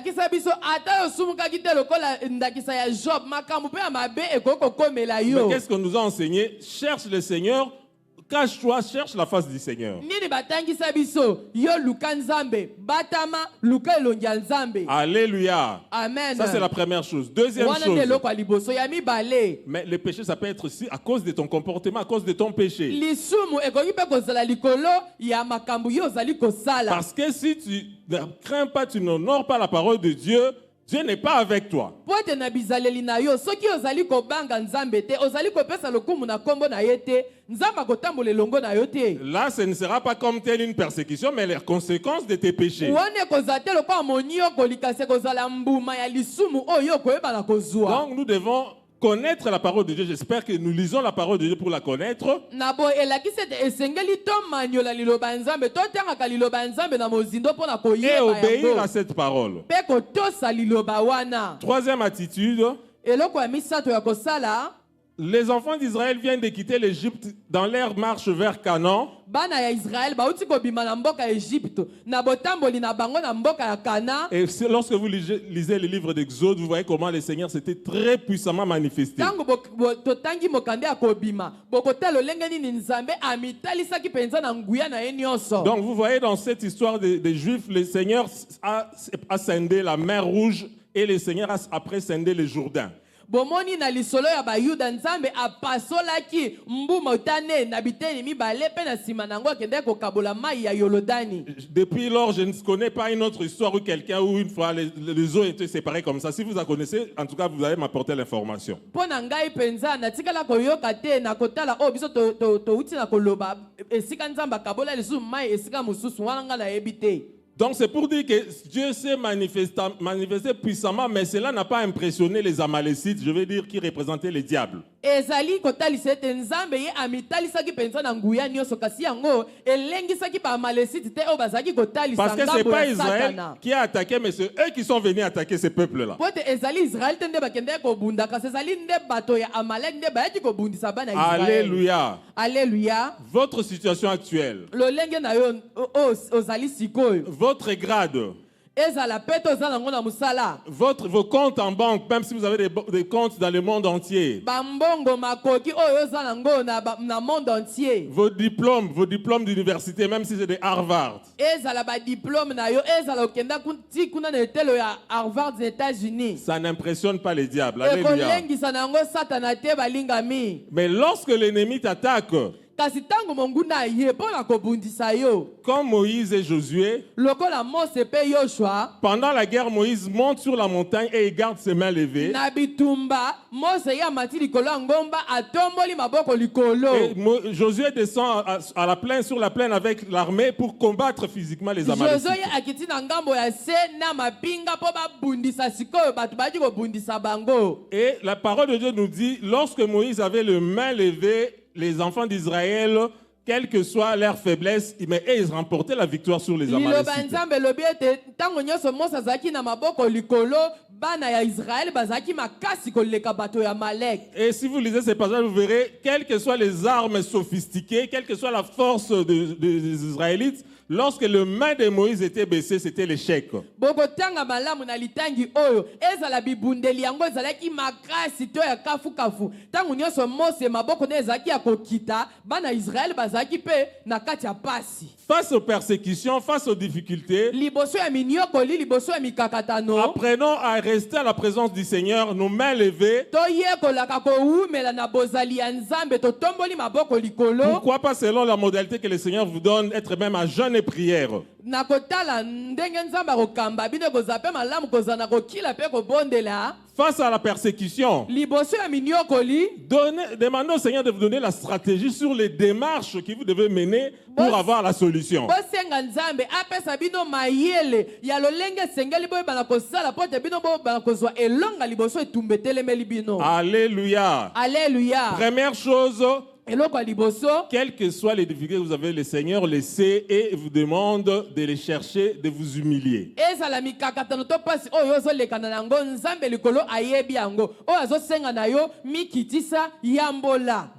qu'est-ce qu'on nous a enseigné? Cherche le Seigneur, cache-toi, cherche la face du Seigneur. Alléluia. Amen. Ça, c'est la première chose. Deuxième chose. Mais le péché, ça peut être aussi à cause de ton comportement, à cause de ton péché. Parce que si tu ne crains pas, tu n'honores pas la parole de Dieu, Dieu n'est pas avec toi. Là, ce ne sera pas comme telle une persécution, mais les conséquences de tes péchés. Donc, nous devons connaître la parole de Dieu. J'espère que nous lisons la parole de Dieu pour la connaître. Et obéir à cette parole. Troisième attitude. Les enfants d'Israël viennent de quitter l'Égypte dans leur marche vers Canaan. Et lorsque vous lisez le livre d'Exode, vous voyez comment le Seigneur s'était très puissamment manifesté. Donc vous voyez dans cette histoire des Juifs, le Seigneur a scindé la mer Rouge et le Seigneur a après scindé le Jourdain. Bomoni na lisolo ya bayuda nzambe apasolaki mbuma otane na biteni mibale pe na sima nango akende kokabola mai ya Yolodani. Depuis lors, je ne connais pas une autre histoire où quelqu'un où une fois les eaux étaient séparées comme ça. Si vous la connaissez, en tout cas, vous allez m'apporter l'information. Pona ngai penza na tikala koyoka te na kotala o biso to uti na koloba esika nzamba kabola lisu mai esika mususu wana nga na ebite. Donc c'est pour dire que Dieu s'est manifesté puissamment, mais cela n'a pas impressionné les Amalécites, je veux dire qui représentaient les diables. Parce que ce n'est pas Israël qui a attaqué, mais c'est eux qui sont venus attaquer ces peuples-là. Alléluia. Alléluia. Votre situation actuelle, votre grade, vos comptes en banque, même si vous avez des comptes dans le monde entier, vos diplômes d'université, même si c'est de Harvard, ça n'impressionne pas les diables. Alléluia. Mais lorsque l'ennemi t'attaque, comme Moïse et Josué, pendant la guerre, Moïse monte sur la montagne et il garde ses mains levées. Et Josué descend à la plaine, sur la plaine avec l'armée pour combattre physiquement les Amalécites. Et la parole de Dieu nous dit, lorsque Moïse avait les mains levées, les enfants d'Israël, quelle que soit leur faiblesse, ils remportaient la victoire sur les Amalécites. Et si vous lisez ces passages, vous verrez, quelles que soient les armes sophistiquées, quelle que soit la force des Israélites, lorsque le main de Moïse était baissé, c'était l'échec. Face aux persécutions, face aux difficultés, apprenons à rester à la présence du Seigneur, nos mains levées. Pourquoi pas selon la modalité que le Seigneur vous donne, être même à jeûne et prière. Face à la persécution, demandez au Seigneur de vous donner la stratégie sur les démarches que vous devez mener pour avoir la solution. Alléluia. Alléluia. Première chose, Quelles que soient les difficultés que vous avez, le Seigneur les sait et vous demande de les chercher, de vous humilier.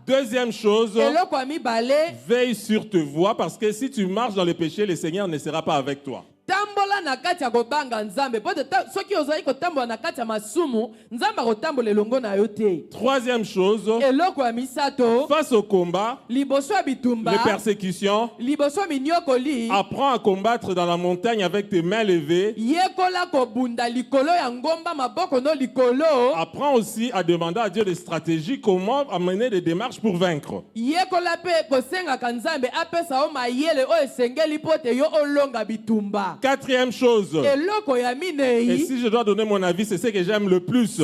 Deuxième chose, veille sur tes voies parce que si tu marches dans le péché, le Seigneur ne sera pas avec toi. Tambola na kati ya kobanga nzambe po soki ozali kotambola na kati ya masumu nzambe akotambola elongo na yo te. Troisième chose, eloko ya misato, face au combat, liboso ya bitumba, les persécutions, liboso ya minyokoli, apprends à combattre dans la montagne avec tes mains levées. yekola kobunda likolo ya ngomba maboko no likolo. Apprends aussi à demander à Dieu des stratégies, comment amener des démarches pour vaincre. Yekola pe kosengaka nzambe apesa o mayele o esengeli po te yo olonga bitumba. Quatrième chose, et si je dois donner mon avis, c'est ce que j'aime le plus.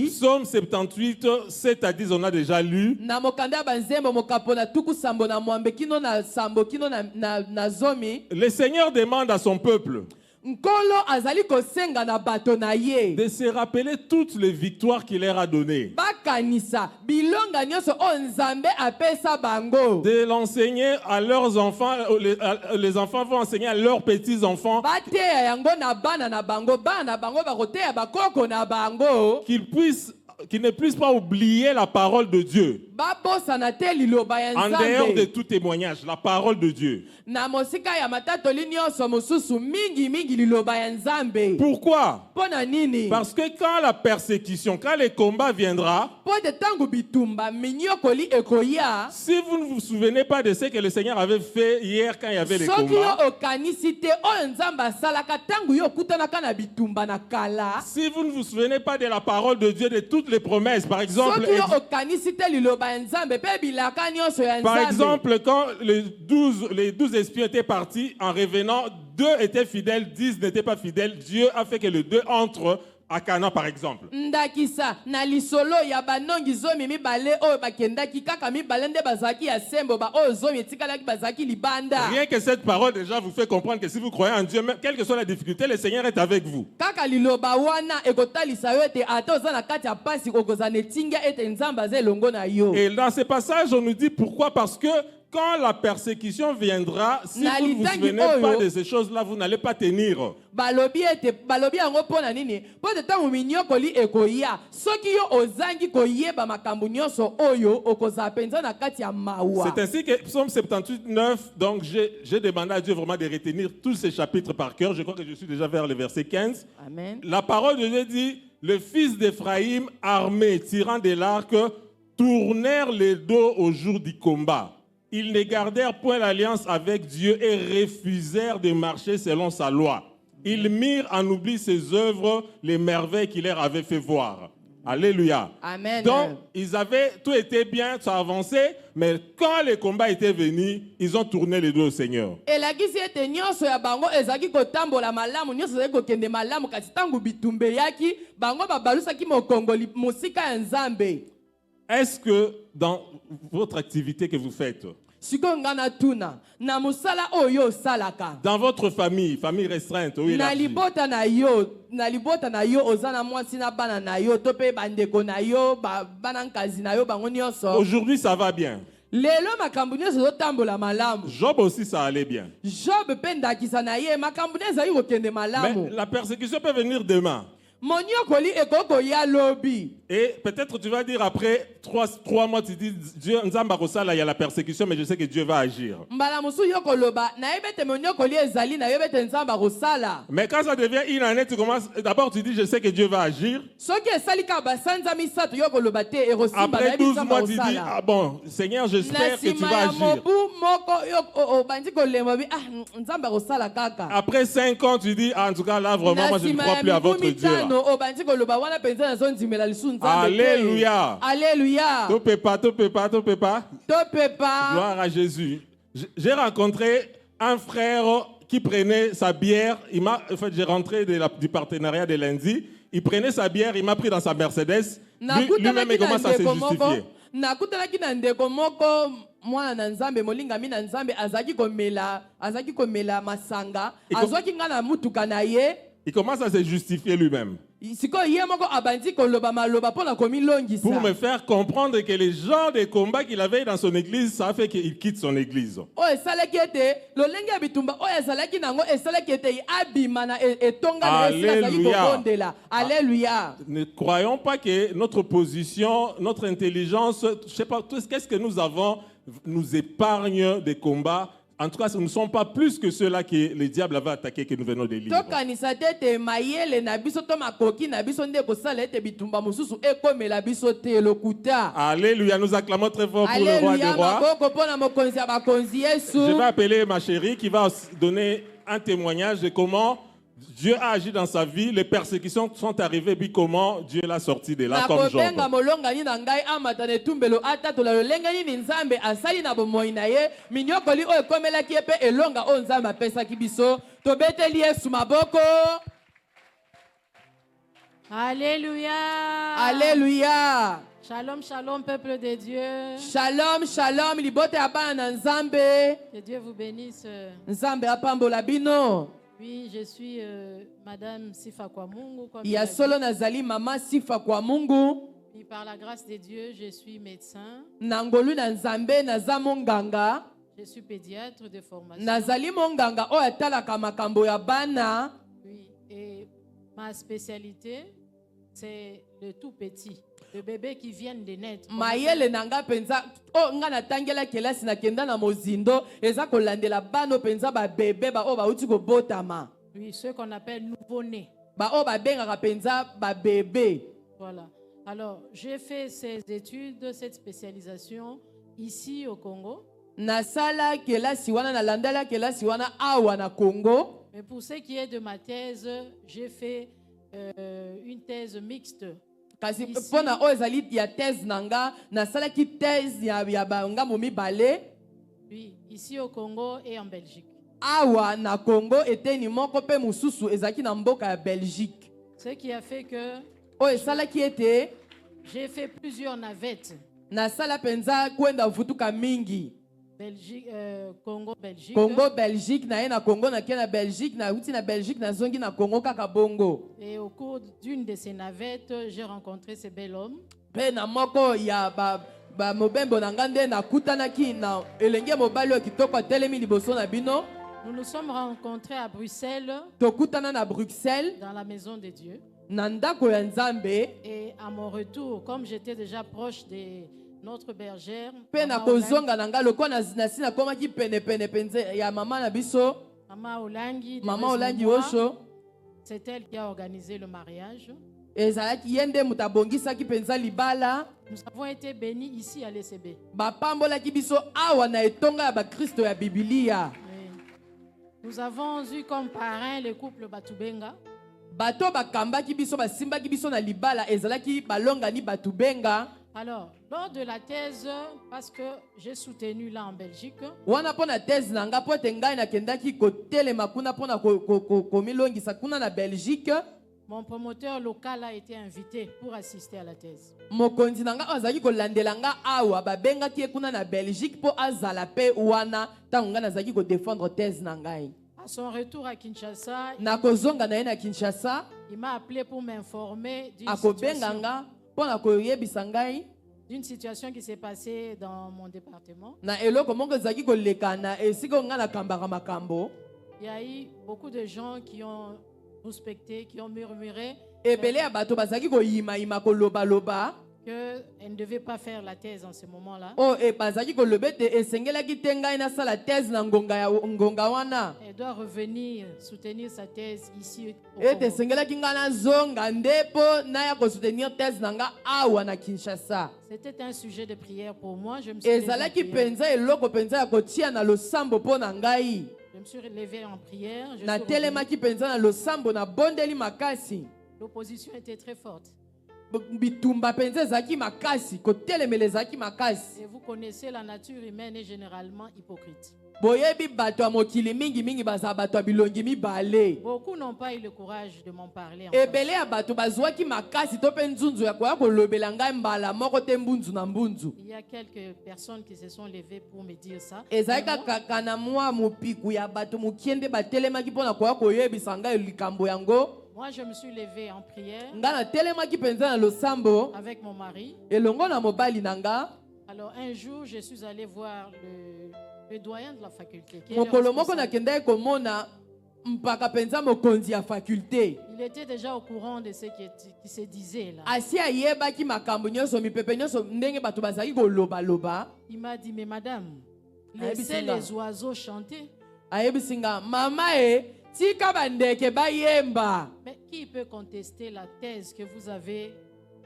Psaume 78, 7 à 10, on a déjà lu. Le Seigneur demande à son peuple de se rappeler toutes les victoires qu'il leur a données, de l'enseigner à leurs enfants. Les enfants vont enseigner à leurs petits-enfants qu'ils ne puissent pas oublier la parole de Dieu. En dehors de tout témoignage, la parole de Dieu. Pourquoi? Parce que quand la persécution, quand les combats viendra, si vous ne vous souvenez pas de ce que le Seigneur avait fait hier quand il y avait les combats, si vous ne vous souvenez pas de la parole de Dieu, de toutes les promesses, par exemple, quand les 12 espions étaient partis, en revenant, 2 étaient fidèles, 10 n'étaient pas fidèles. Dieu a fait que les 2 entrent à Canaan, par exemple. Rien que cette parole déjà vous fait comprendre que si vous croyez en Dieu, même quelle que soit la difficulté, le Seigneur est avec vous. Et dans ce passage, on nous dit pourquoi? Parce que quand la persécution viendra, si vous ne vous souvenez pas de ces choses-là, vous n'allez pas tenir. C'est ainsi que Psaume 78, 9, donc j'ai demandé à Dieu vraiment de retenir tous ces chapitres par cœur. Je crois que je suis déjà vers le verset 15. Amen. La parole de Dieu dit, le fils d'Éphraïm, armé, tirant de l'arc, tournèrent les dos au jour du combat. Ils ne gardèrent point l'alliance avec Dieu et refusèrent de marcher selon sa loi. Ils mirent en oubli ses œuvres, les merveilles qu'il leur avait fait voir. Alléluia. Amen. Donc, tout était bien, ça avançait, mais quand les combats étaient venus, ils ont tourné les dos au Seigneur. Est-ce que dans votre activité que vous faites, dans votre famille restreinte, où il aujourd'hui ça va bien. Job aussi ça allait bien. Mais la persécution peut venir demain. Et peut-être tu vas dire après 3 mois, tu dis Dieu, il y a la persécution, mais je sais que Dieu va agir. Mais quand ça devient une année, tu commences, d'abord tu dis je sais que Dieu va agir. Après 12 mois, tu dis ah bon, Seigneur, j'espère que tu vas agir. Après 5 ans, tu dis ah, en tout cas là vraiment, moi je ne crois plus à votre Dieu. Alléluia. Alléluia. Gloire à Jésus. J'ai rencontré un frère qui prenait sa bière. J'ai rentré du partenariat de lundi. Il prenait sa bière, il m'a pris dans sa Mercedes. Lui-même, il commence à se justifier. Il commence à se justifier lui-même. Pour me faire comprendre que les genres de combats qu'il avait dans son église, ça a fait qu'il quitte son église. Alléluia. Ne croyons pas que notre position, notre intelligence, je sais pas, qu'est-ce que nous avons, nous épargne des combats. En tout cas, nous ne sommes pas plus que ceux-là que le diable avait attaqué que nous venons de lire. Alléluia, nous acclamons très fort pour le roi des rois. Je vais appeler ma chérie qui va donner un témoignage de comment Dieu a agi dans sa vie, les persécutions sont arrivées, puis comment Dieu l'a sorti de là comme Job. Alléluia. Alléluia. Shalom, shalom, peuple de Dieu. Shalom, shalom, libote abana nzambe. Que Dieu vous bénisse. Nzambe apambola bino. Oui, je suis Madame Sifa Kwamungu. Il y a solo nazali mama Sifa Kwamungu. Et par la grâce de Dieu, je suis médecin. Nangolu na nzambe nazamonganga. Je suis pédiatre de formation. Nazali monganga o atalaka makambo ya bana. Oui, et ma spécialité, c'est le tout petit. Le bébé qui vient de naître. Mayele nanga penza o nga natangela kelasi na kenda na mozindo eza kolandela bano penza ba bébé ba o ba uti ko botama. Oui, ceux qu'on appelle nouveau-nés. Ba o ba bengaka penza ba bébé. Voilà. Alors, j'ai fait ces études, cette spécialisation ici au Congo. Nasala kelasi wana na landala kelasi wana awa na Congo. Mais pour ce qui est de ma thèse, j'ai fait une thèse mixte. Kasi pona o ezali ya thèse nanga nasala ki thèse ya banga momi balé. Oui, ici au Congo et en Belgique. Awa na Congo eteni moko pe mususu ezaki na mboka ya Belgique. Ce qui a fait que o esala ki ete j'ai fait plusieurs navettes. Nasala penza kwenda vutuka mingi. Belgique, Congo, Belgique. Congo, Belgique, na Congo, na Belgique, na uti na Belgique, na zongi na Congo kaka bongo. Et au cours d'une de ces navettes, j'ai rencontré ce bel homme. Pe na moko ya ba mobembo na ngande na kutanaki na elenge mobali o kitoko telemi liboso na bino. Nous nous sommes rencontrés à Bruxelles. Tokutana na Bruxelles. Dans la maison de Dieu. Na ndako ya Nzambe. Et à mon retour, comme j'étais déjà proche de notre bergère, Pena kozonga nanga loko na sina koma ki pene penze ya mama na biso. Mama Olangi Osho. C'est elle qui a organisé le mariage. Ezalaki yende mutabongisa ki penza libala. Nous avons été bénis ici à l'ECB. Ba pambola ki biso awa na etonga ya ba Kristo ya Biblia. Nous avons eu comme parrain le couple Batubenga. Bato bakamba ki biso basimba ki biso na libala ezalaki balonga ni Batubenga. Alors, lors de la thèse, parce que j'ai soutenu là en Belgique, wana pona thèse nanga po tengai na kendaki kotelema kuna pona komilongisa kuna na Belgique. Mon promoteur local a été invité pour assister à la thèse. Mokonzi nanga azaki kolandelanga awa babenga ki kuna na Belgique po azala pe wana tanga nazaki ko défendre thèse nangai. À son retour à Kinshasa, na kozonga na Kinshasa, il m'a appelé pour m'informer d'une situation qui s'est passée dans mon département. Il y a eu beaucoup de gens qui ont respecté, qui ont murmuré qu'elle ne devait pas faire la thèse en ce moment-là. Elle doit revenir soutenir sa thèse ici au Congo. C'était un sujet de prière pour moi. Je me suis levé en prière. L'opposition était très forte. Et vous connaissez la nature humaine est généralement hypocrite. Beaucoup n'ont pas eu le courage de m'en parler. Il y a quelques personnes qui se sont levées pour me dire ça. Moi, je me suis levée en prière Nga natelemaki penza na losambo avec mon mari. elongo na mobali nanga. Alors, un jour, je suis allée voir le doyen de la faculté. Qui est le Mokolo moko responsable. nakendaki komona mpaka penza mokonzi ya faculté. Il était déjà au courant de ce qui se disait là. Asi ayebaki makambo nyonso mipepe nyonso ndenge bato bazali koloba. Il m'a dit, mais madame, Ah, laissez Bisinga. les oiseaux chanter. Ayebisinga mama tika bandeke bayemba. Mais qui peut contester la thèse que vous avez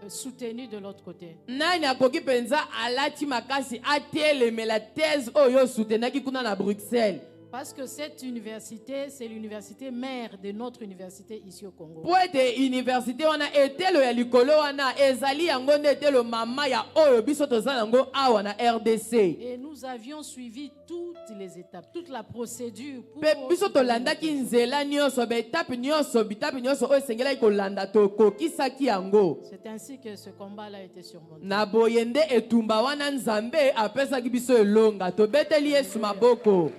soutenue de l'autre côté? Nani akoki penza alati makasi atelemela thèse oyo soutenaki kuna na Bruxelles. Parce que cette université, c'est l'université mère de notre université ici au Congo. Po ete université wana etelo ya likolo wana ezali yango nde etelo mama ya oyo biso toza yango awa na RDC. Et nous avions suivi toutes les étapes, toute la procédure pour... Pe biso tolandaki nzela nyonso bitape nyonso oyo esengelaki kolanda tokokisaki yango. C'est ainsi que ce combat-là a été surmonté. Na boyende etumba wana nzambe apesaki biso elonga tobeteli Yesu maboko.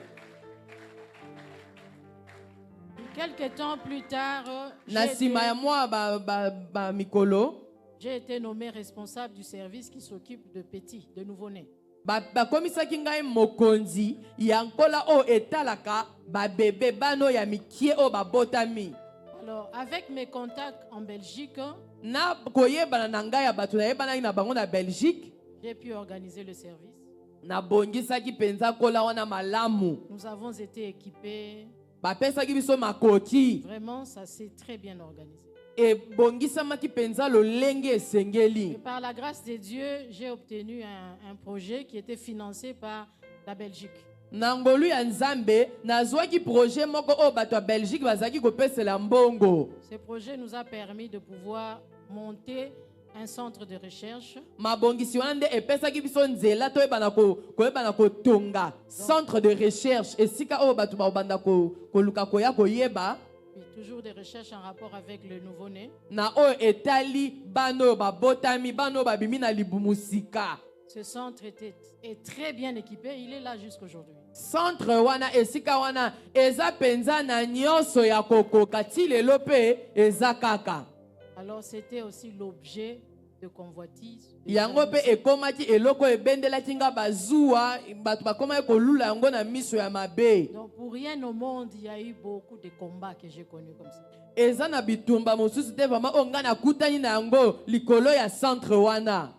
Quelques temps plus tard, Na sima ya mwa mikolo j'ai été nommé responsable du service qui s'occupe de petits, de nouveau-nés. bakomisaki ngai mokonzi ya nkola oyo etalaka babebe bano ya mikie oyo babotami. Alors, avec mes contacts en Belgique, Na koyebana na ngai ya bato nayebanaki na bango na Belgique, j'ai pu organiser le service. nabongisaki penza nkola wana malamu. Nous avons été équipés. Bapesaki biso makoti Vraiment, ça s'est très bien organisé. ebongisamaki penza lolenge Et esengeli. par la grâce de Dieu, j'ai obtenu un projet qui était financé par la Belgique. Na ngolu ya nzambe nazwaki projet moko oyo bato ya Belgique bazalaki kopesela mbongo. Ce projet nous a permis de pouvoir monter un centre de recherche Mabongisi wana nde epesaki biso nzela toyebana koyebana kotonga centre de recherche esika oyo bato babanda koluka koya koyeba et toujours des recherches en rapport avec le nouveau-né. na oyo etali bano oyo babotami bano oyo babimi na libumusika. Ce centre est très bien équipé. Il est là jusqu'aujourd'hui. Centre wana esika wana eza penza na nyonso ya kokoka ti lelo mpe eza kaka. Alors, c'était aussi l'objet de convoitise. Yango mpe ekomaki eloko ebendelaki nga bazuwa bato bakomaki kolula yango na miso ya mabe. Donc, pour rien au monde, il y a eu beaucoup de combats que j'ai connus comme ça. Eza na bitumba mosusu te vraiment oyo nga nakutani na yango likolo ya centre wana.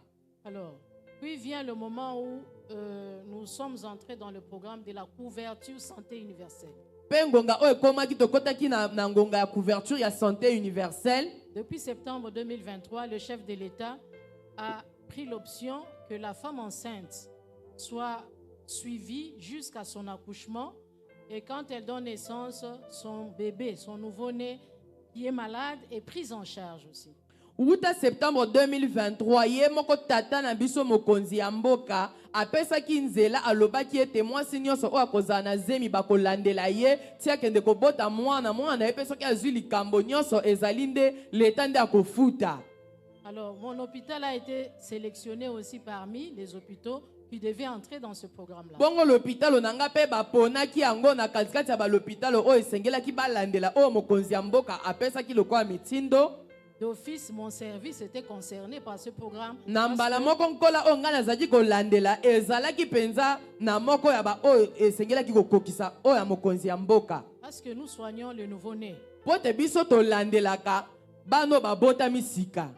Alors, puis vient le moment où nous sommes entrés dans le programme de la couverture santé universelle. Mpe ngonga oyo ekomaki tokotaki na ngonga ya couverture ya santé universelle. Depuis septembre 2023, le chef de l'État a pris l'option que la femme enceinte soit suivie jusqu'à son accouchement et quand elle donne naissance, son bébé, son nouveau-né qui est malade est pris en charge aussi. Uta septembre 2023 ye moko tata na biso mokonzi ya mboka apesaki nzela alobaki ete mwasi nyonso oyo akozala na zemi bakolandela ye ti akende kobota mwana ye mpe soki azwi likambo nyonso ezali nde leta nde akofuta. Alors, mon hôpital a été sélectionné aussi parmi les hôpitaux qui devaient entrer dans ce programme-là. Bongo l'hôpital nanga mpe baponaki yango na katikati ya balhôpital oyo esengelaki balandela oyo mokonzi ya mboka apesaki lokola mitindo. D'office, mon service était concerné par ce programme. Na mbala moko nkola oyo nga nazalaki kolandela ezalaki penza na moko ya ba oyo esengelaki kokokisa oyo ya mokonzi ya mboka. Parce que nous soignons le nouveau-né. Po te biso tolandelaka bano babotami sika.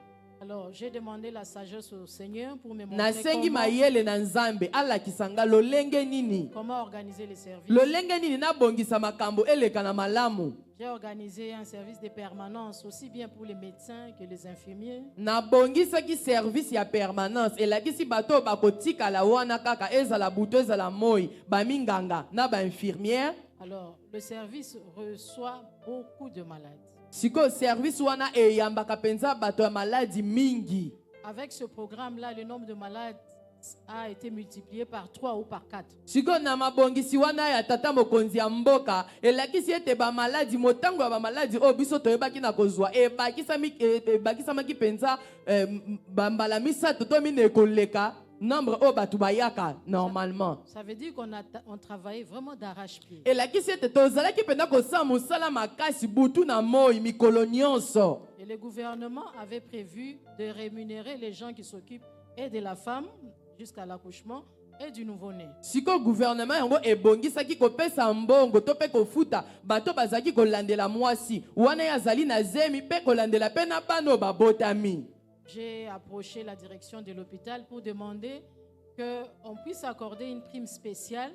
Alors, j'ai demandé la sagesse au Seigneur pour me Nasengi montrer mayele na nzambe alakisanga lolenge nini. comment organiser les services. Lolenge nini nabongisa makambo eleka na malamu. J'ai organisé un service de permanence aussi bien pour les médecins que les infirmiers. Nabongisaki service ya permanence elakisi bato bakotikala wana kaka ezala buto ezala moi baminganga na ba infirmière. Alors, le service reçoit beaucoup de malades. Siko service wana eyambaka penza bato ya maladi mingi. Avec ce programme-là, le nombre de malades a été multiplié par 3 ou par 4. Siko na mabongisi wana ya tata mokonzi ya mboka elakisi ete ba maladi motango ya ba maladi o biso toyebaki na kozwa bakisa maki penza bambala misato to mine koleka nombre o batu bayaka normalement. Ça veut dire on travaillait vraiment d'arrache-pied. Et la kisi ete tozalaki penda kosala mosala makasi butu na moi mikolo nyonso. Et le gouvernement avait prévu de rémunérer les gens qui s'occupent et de la femme jusqu'à l'accouchement et du nouveau-né. Siko gouvernement yango ebongisaki kopesa mbongo to pe kofuta bato bazaki kolandela mwasi wana yazali na zemi pe kolandela pe na bano babotami. J'ai approché la direction de l'hôpital pour demander qu'on puisse accorder une prime spéciale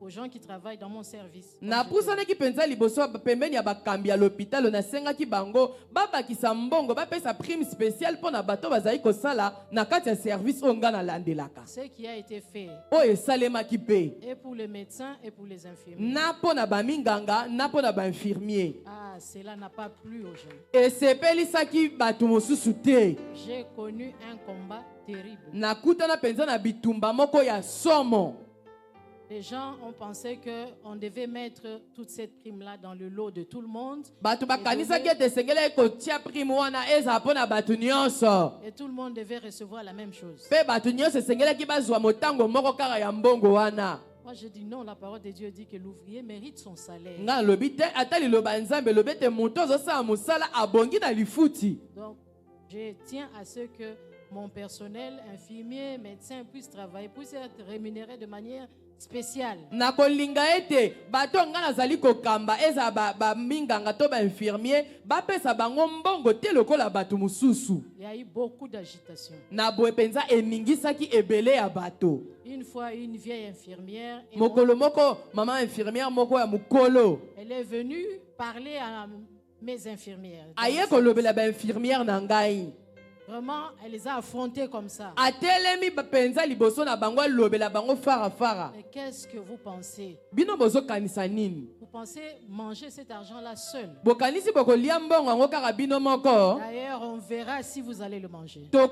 aux gens qui travaillent dans mon service. Na pusanaki penza liboso pembeni ya bakambi ya l'hôpital na sengaki bango babakisa mbongo bapesa prime spéciale pona bato bazali kosala na kati ya service onga na landelaka. Ce qui a été fait. O esalemaki pe. Et pour les médecins et pour les infirmiers. Na pona baminganga na pona ba infirmier. Ah, cela n'a pas plu aux gens. Et sepelisaki bato mosusu te. J'ai connu un combat terrible. Na kutana penza na bitumba moko ya somo. Les gens ont pensé qu'on devait mettre toute cette prime-là dans le lot de tout le monde. Et tout le monde devait recevoir la même chose. Moi, je dis non, la parole de Dieu dit que l'ouvrier mérite son salaire. Donc, je tiens à ce que mon personnel, infirmier, médecin puisse travailler, puisse être rémunéré de manière spécial. Il y a eu beaucoup d'agitation. Une fois, une vieille infirmière, elle est venue parler à mes infirmières. Vraiment, elle les a affrontés comme ça. Mais qu'est-ce que vous pensez? Vous pensez manger cet argent-là seul? D'ailleurs, on verra si vous allez le manger. Alors,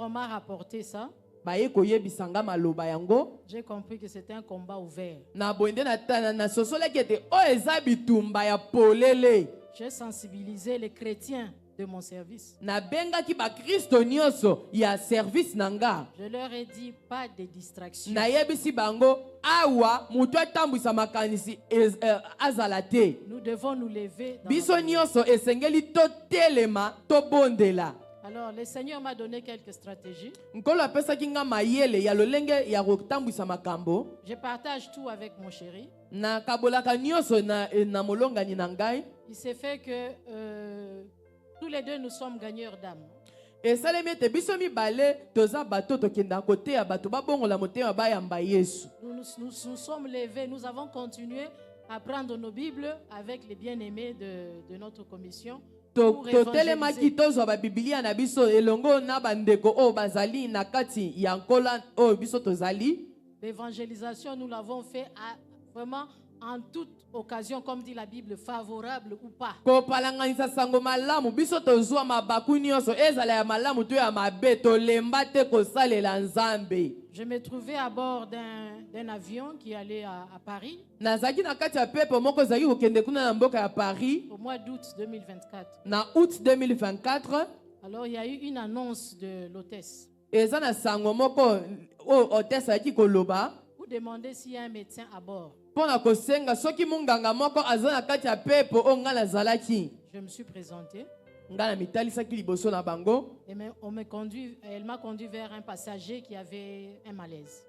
on m'a rapporté ça. J'ai compris que c'était un combat ouvert. J'ai sensibilisé les chrétiens de mon service. Je leur ai dit pas de distraction. Nous devons nous lever. Alors, le Seigneur m'a donné quelques stratégies. Je partage tout avec mon chéri. Il s'est fait que tous les deux nous sommes gagneurs d'âme. Nous sommes levés, nous avons continué à prendre nos Bibles avec les bien-aimés de notre commission. L'évangélisation, nous l'avons fait vraiment en toute occasion, comme dit la Bible, favorable ou pas. Je me trouvais à bord d'un avion qui allait à Paris. Au mois d'août 2024. Alors il y a eu une annonce de l'hôtesse. Pour demander s'il y a un médecin à bord. Je me suis présenté. Et elle m'a conduit vers un passager qui avait un malaise.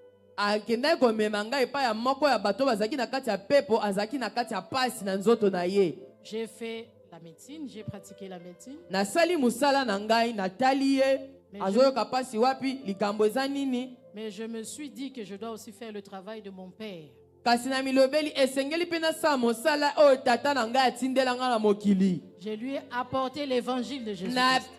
J'ai fait la médecine, j'ai pratiqué la médecine. Mais je me suis dit que je dois aussi faire le travail de mon père. Je lui ai apporté l'évangile de Jésus-Christ.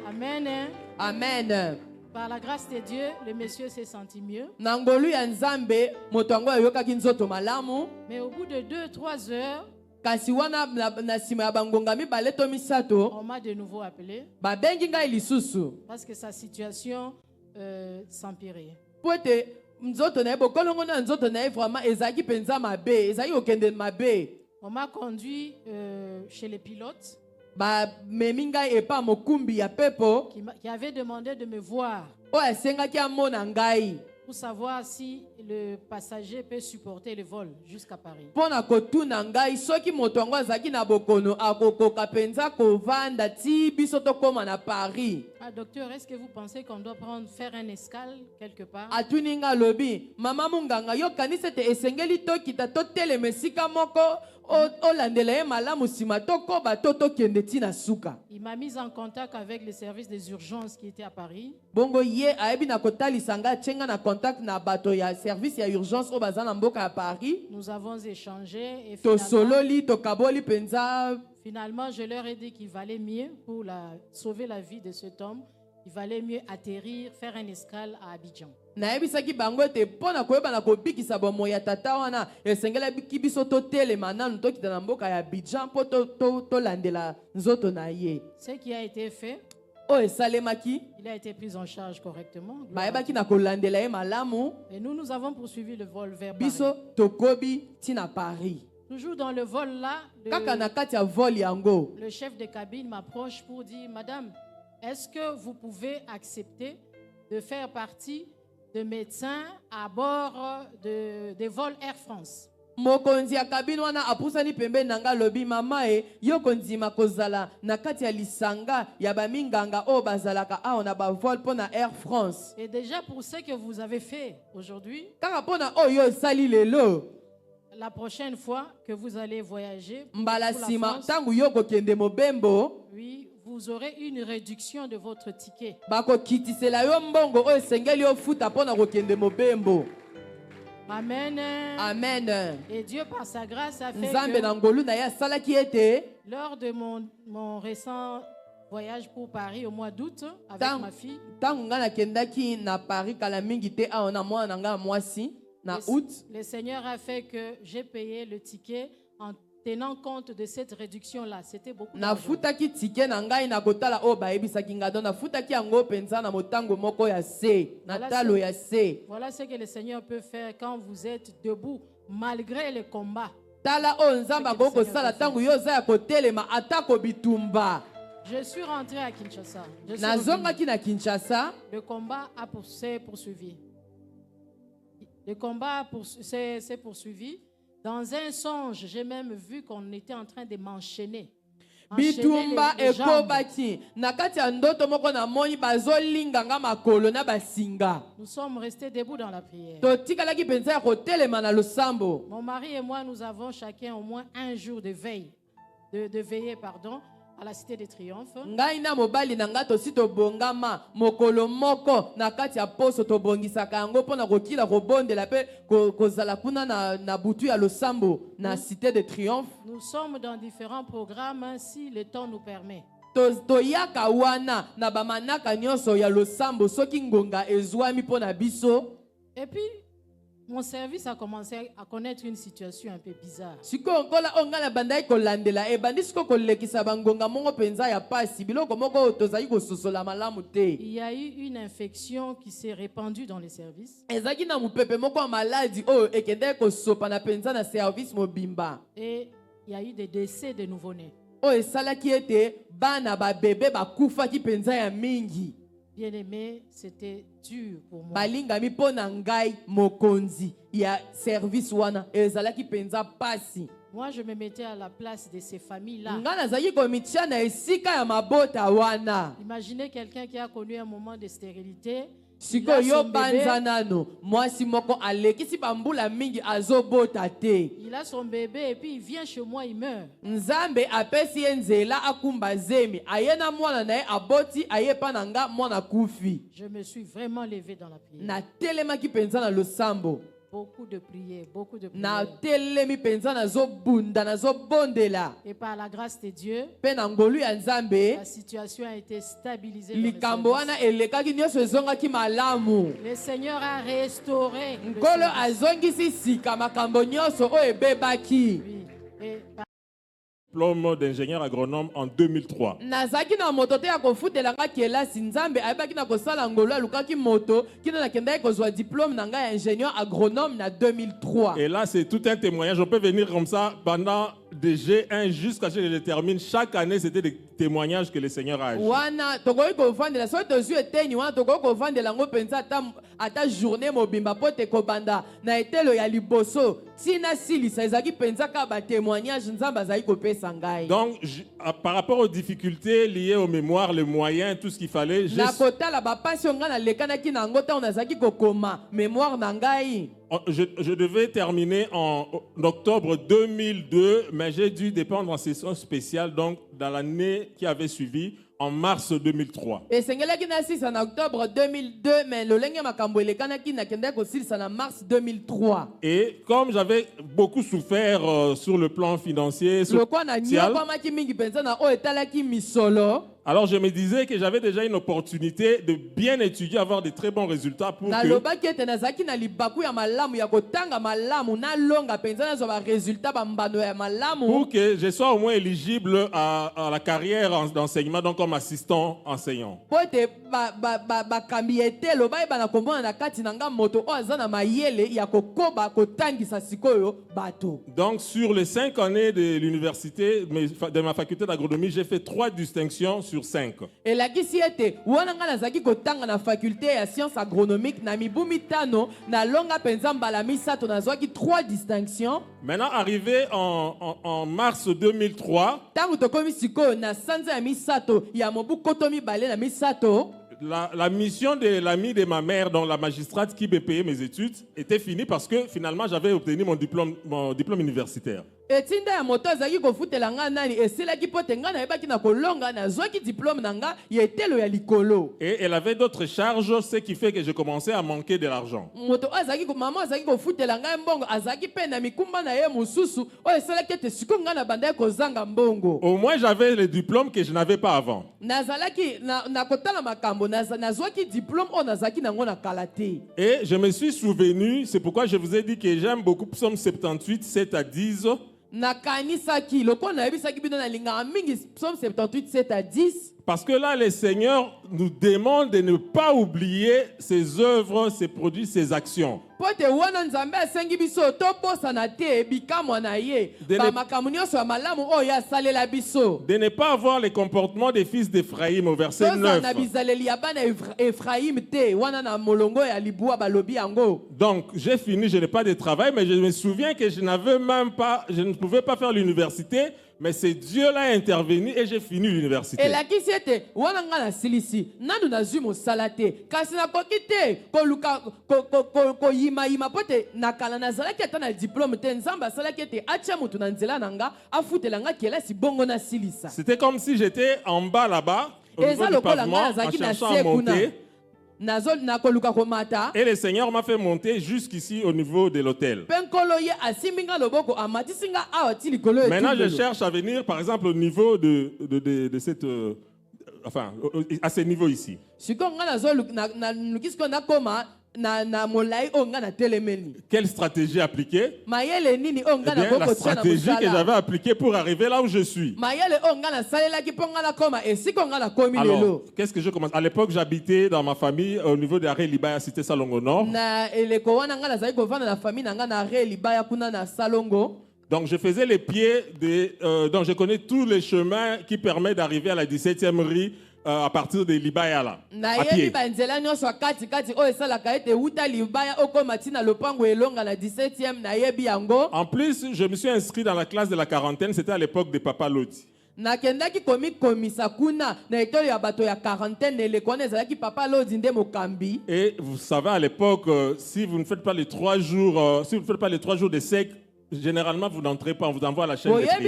Amen. Amen. Par la grâce de Dieu, le monsieur s'est senti mieux. Mais au bout de 2-3 heures, on m'a de nouveau appelé parce que sa situation s'empirait. On m'a conduit chez les pilotes. ba memi ngai epa mokumbi ya pepo qui avait demandé de me voir oyo asengaki amona ngai pour savoir si le passager peut supporter le vol jusqu'à Paris. mpo na kotuna ngai soki moto yango azalaki na bokono akokoka mpenza kovanda ti biso tokóma na Paris. Ah, docteur, est-ce que vous pensez qu'on doit faire un escale quelque part? atuni nga alobi mama munganga yokanisi ete esengeli tokita totelema esika moko olandela ye malamu nsima tokoba to tokende ntina suka. Il m'a mis en contact avec le service des urgences qui était à Paris. bongo ye ayebi na kotalisa nga atyenga na contact na bato ya service ya urgence oyo baza na mboka ya Paris. Nous avons échangé et tosololi tokaboli mpenza. finalement je leur ai dit qu'il valait mieux pour sauver la vie de cet homme. Il valait mieux atterrir, faire un escale à Abidjan. nayebisaki bango ete mpo na koyeba na kobikisa bomoi ya tata wana esengelaki biso totelema nanu tokita na mboka ya Abidjan mpo tolandela nzoto na ye. Ce qui a été fait, oyo esalemaki il a été pris en charge correctement. bayebaki na kolandela ye malamu. Et nous avons poursuivi le vol vers biso Paris. tokobi ntina Paris. Toujours dans le vol là, kaka na kati ya vol yango le chef de cabine m'approche pour dire, Madame, est-ce que vous pouvez accepter de faire partie de médecins à bord des vols Air France? mokonzi ya kabine wana apusani pembeni na nga lobi mama yo kondima kozala na kati ya lisanga ya baminganga oyo bazalaka awa na bavol mpo na Air France. Et déjà pour ce que vous avez fait aujourd'hui, kaka mpo na oyo esali lelo la prochaine fois que vous allez voyager mbala pour la nsima France, ntango yo kokende mobembo oui, vous aurez une réduction de votre ticket. bakokitisela yo mbongo oyo esengeli ofuta mpo na kokende mobembo. Amen. Amen. Et Dieu par sa grâce a fait nzambe que na ngolu na ye asalaki ete lors de mon récent voyage pour Paris au mois d'août avec ma fille, ntango nga nakendaki na Paris kala mingi te awa na mwana na nga ya mwasi na août, le Seigneur a fait que j'ai payé le ticket en tenant compte de cette réduction-là. C'était beaucoup d'argent. nafutaki tike na ngai na kotala oyo bayebisaki nga don nafutaki yango mpenza na motango moko ya se na talo ya se. Voilà ce que le Seigneur peut faire quand vous êtes debout malgré les combats. tala oyo nzambe akoki kosala ntango yo oza ya kotelema atako bitumba. Je suis rentré à Kinshasa. nazongaki na Kinshasa. Le combat s'est poursuivi. Le combat s'est poursuivi. Dans un songe, j'ai même vu qu'on était en train de m'enchaîner. bitumba ekobaki na kati ya ndoto moko na moni bazolinganga makolo na basinga. Nous sommes restés debout dans la prière. totikalaki mpenza ya kotelema na losambo. Mon mari et moi, nous avons chacun au moins un jour de veille, de veiller, pardon, à la Cité de Triomphe. ngai na mobali na nga tosi tobongama mokolo moko na kati ya poso tobongisaka yango mpo na kokila kobondela mpe kozala kuna na butu ya losambo na Cité de Triomphe. Nous sommes dans différents programmes si le temps nous permet. toyaka wana na bamanaka nyonso ya losambo soki ngonga ezwami mpo na biso. Et puis, mon service a commencé à connaître une situation un peu bizarre. sikoyo nkola oyo ngai na bandaki kolandela ebandi sikoyo kolekisa bangonga mongo mpenza ya pasi biloko moko oyo tozali kososola malamu te. Il y a eu une infection qui s'est répandue dans les services. ezalaki na mopepe moko ya maladi oyo ekendaki kosopa na mpenza na service mobimba. Et il y a eu des décès de nouveau-nés. oyo esalaki ete bana babebe bakufaki mpenza ya mingi. Bien aimé, c'était dur pour moi. balingami mpo na ngai mokonzi ya service wana ezalaki mpenza pasi. Moi, je me mettais à la place de ces familles-là. ngai nazalaki komitia na esika ya mabota wana. Imaginez quelqu'un qui a connu un moment de stérilité. sikoyo yo banza nano mwasi moko alekisi bambula mingi azobota te. Il a son bébé et puis il vient chez moi, il meurt. nzambe apesi ye nzela akumba zemi aye na mwana na ye aboti aye pa na nga mwana kufi. Je me suis vraiment levé dans la prière. natelemaki mpenza na losambo. Beaucoup de prières, beaucoup de prières. natelemi mpenza nazobunda nazobondela. Et par la grâce de Dieu, mpe na ngolu ya nzambe la situation a été stabilisée. Dans le likambo service. wana elekaki nyonso ezongaki malamu. Le Seigneur a restauré. le nkolo service. azongisi sika makambo nyonso oyo ebebaki. Oui. Et diplôme d'ingénieur agronome en 2003. nazaki na moto te ya kofutelanga kelasi nzambe ayebaki na kosala ngolo alukaki moto kino nakendaki kozwa diplôme na ngai ya ingénieur agronome na 2003. Et là, c'est tout un témoignage. On peut venir comme ça pendant de G1 jusqu'à ce que je termine. Chaque année, c'était des témoignages que le Seigneur a agi. wana tokoki kovandela soki tozwi eteni wana tokoki kovandela yango mpenza ata journée mobimba mpo te kobanda na etelo ya liboso tina silisa ezalaki mpenza kaka batémoignage nzambe azali kopesa ngai. Donc, par rapport aux difficultés liées aux mémoires, les moyens, tout ce qu'il fallait, na kotala bapasi oyo ngai nalekanaki na yango ntango nazalaki kokoma mémoire na ngai. je devais terminer en octobre 2002, mais j'ai dû dépendre en session spéciale, donc dans l'année qui avait suivi, en mars 2003. esengelaki nasilisa na octobre 2002 mais lolenge makambo elekanaki nakendaki kosilisa na mars 2003. Et comme j'avais beaucoup souffert sur le plan financier, lokwa na nyokwamaki mingi mpenza na oyo etalaki misolo. Alors je me disais que j'avais déjà une opportunité de bien étudier, avoir de très bons résultats pour que je sois au moins éligible à la carrière d'enseignement, donc comme assistant enseignant. Donc sur les 5 années de l'université, de ma faculté d'agronomie, j'ai fait 3 distinctions sur 5. Et la kisiete wana nga nazaki kotanga na faculté ya sciences agronomiques na mibu mitano na longa penza mbala misato nazwaki 3 distinctions. Maintenant arrivé en mars 2003, tangu tokomi sikoyo na sanza ya misato ya mobu koto mibale na misato. La mission de l'ami de ma mère, dont la magistrate qui me payait mes études, était finie parce que finalement j'avais obtenu mon diplôme universitaire. etinda ya moto azaki kofutela nga nani eselaki pote nga nayebaki na kolonga nazwaki diplôme na nga ya etelo ya likolo. Et elle avait d'autres charges, ce qui fait que je commençais à manquer de l'argent. moto azaki mama azaki kofutela nga mbongo azaki pe na mikumba na ye mususu oyo esalaki ete siko nga na banda kozanga mbongo. Au moins j'avais le diplôme que je n'avais pas avant. nazalaki na kotala makambo nazwaki diplôme oyo nazalaki nango na kala te. Et je me suis souvenu, c'est pourquoi je vous ai dit que j'aime beaucoup Psaume 78, 7 à 10. nakanisaki loko nayebisaki bino nalingaka mingi Psaume 78 7 à 10. Parce que là, le Seigneur nous demande de ne pas oublier ses œuvres, ses produits, ses actions. pote wana nzambe asengi biso tobosana te bikamwa na ye bamakambo nyonso ya malamu oyo asalela biso. De ne pas avoir les comportements des fils d'Éphraïm au verset 9. na bizaleli ya bana Efraïm te wana na molongo ya libua balobi yango. Donc j'ai fini, je n'ai pas de travail, mais je me souviens que je ne pouvais pas faire l'université. Mais c'est Dieu là intervenu et j'ai fini l'université. Et la kisiete wana nga na silisi nanu nazwi mosala te kasi nakoki te koluka koyima pote nakala nazalaki ata na diplôme te nzambe asalaki ete atia moto na nzela na nga afutela nga kelasi bongo na silisa. C'était comme si j'étais en bas là-bas au niveau du pavement en cherchant à monter. Et le Seigneur m'a fait monter jusqu'ici au niveau de l'hôtel. Maintenant, je cherche à venir, par exemple, au niveau de cette... enfin, à ce niveau ici. Quelle stratégie appliquer? Eh bien, la stratégie que j'avais appliquée pour arriver là où je suis. Alors, qu'est-ce que je commence? À l'époque, j'habitais dans ma famille au niveau de Arrêt Libaya, cité Salongo Nord. Donc, je faisais les pieds donc, je connais tous les chemins qui permettent d'arriver à la 17e rue. À partir de Libaya là, à pied. En plus, je me suis inscrit dans la classe de la quarantaine, c'était à l'époque de Papa Loti. Et vous savez, à l'époque, si vous ne faites pas les 3 jours, de sec, généralement, vous n'entrez pas, on vous envoie à la chaîne de prière.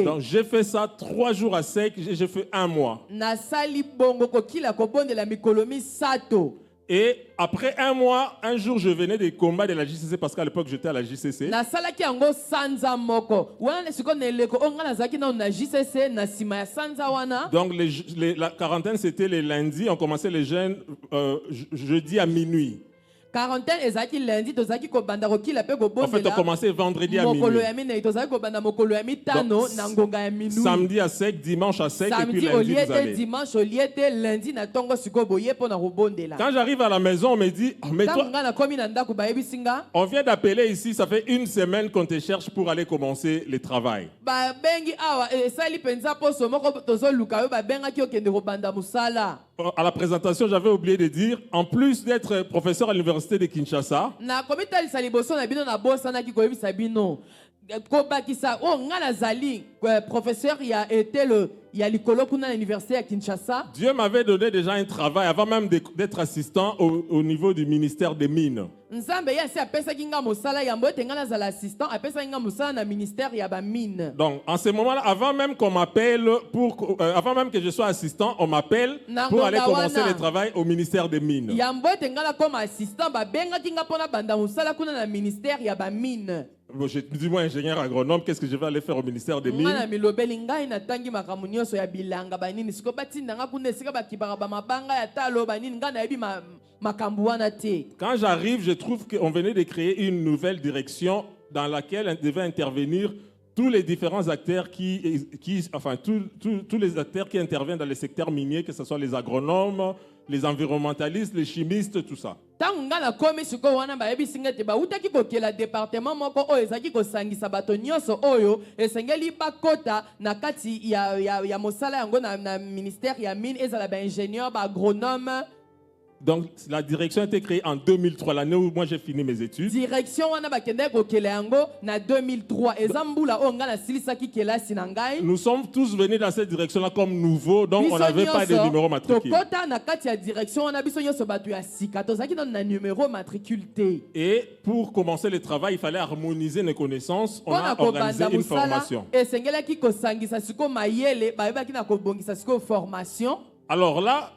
Donc, j'ai fait ça 3 jours à sec, j'ai fait 1 mois. Et après 1 mois, un jour, je venais des combats de la JCC parce qu'à l'époque, j'étais à la JCC. Donc, la quarantaine, c'était les lundis. On commençait les jeûnes jeudi à minuit. Quarantaine ezaki lundi tozaki ko banda ko kila pe ko En fait, on bondela. commençait vendredi à Mokolo minuit. ya minei tozaki ko banda mokolo ya mitano Donc, na ngonga ya minui. Samedi à sec, dimanche à sec, et puis Samedi au lundi lieu vous de allez. dimanche au lieu de lundi na tongo siko boye po na ko bondela. Quand j'arrive à la maison, on me dit, oh, mais toi, Tango nga na komi na ndako bayebisinga. on vient d'appeler ici, ça fait une semaine qu'on te cherche pour aller commencer le travail. Ba bengi awa esali penza poso moko tozo luka yo ba benga ki okende ko banda musala. À la présentation, j'avais oublié de dire, en plus d'être professeur à l'université de Kinshasa, Na komita lisali boso na bino na bosa na ki koyebisa bino. Ko bakisa o nga na zali professeur il y a likolo kuna na université à Kinshasa. Dieu m'avait donné déjà un travail avant même d'être assistant au niveau du ministère des Mines. Nzambe ya si apesa kinga musala ya mbote nga na zala assistant apesa kinga musala na ministère ya ba mine. Donc, en ce moment-là, avant même qu'on m'appelle, avant même que je sois assistant, on m'appelle pour aller commencer le travail au ministère des Mines. Ya mbote nga na comme assistant ba benga kinga pona banda musala kuna na ministère ya ba mine. Bon, je dis moi ingénieur agronome, qu'est-ce que je vais aller faire au ministère des Mines? Nga na milobeli ngai na tangi makamu nyonso ya bilanga banini siko batinda nga kuna esika bakibaka ba mabanga ya talo banini nga na yebi makambu wana te. Quand j'arrive, je trouve qu'on venait de créer une nouvelle direction dans laquelle devaient intervenir tous les différents acteurs tous les acteurs qui interviennent dans le secteur minier, que ce soit les agronomes, les environnementalistes, les chimistes, tout ça. Tango nga na komi siko wana bayebisinga te bautaki kokela département moko oyo ezaki kosangisa bato nyonso oyo esengeli bakota na kati ya mosala yango na ministère ya mine ezala ba ingénieur ba agronome. Donc la direction a été créée en 2003, l'année où moi j'ai fini mes études. Direction wana bakende kokela yango na 2003 ezambula o nga na silisaki kelasi na ngai. Nous sommes tous venus dans cette direction-là comme nouveaux, donc on n'avait pas de numéro matricule. Tokota na kati ya direction wana biso nyonso bato ya sika tozaki na numéro matricule te. Et pour commencer le travail, il fallait harmoniser nos connaissances. On a organisé une formation. Esengelaki kosangisa siko mayele bayebaki na kobongisa siko formation. Alors là,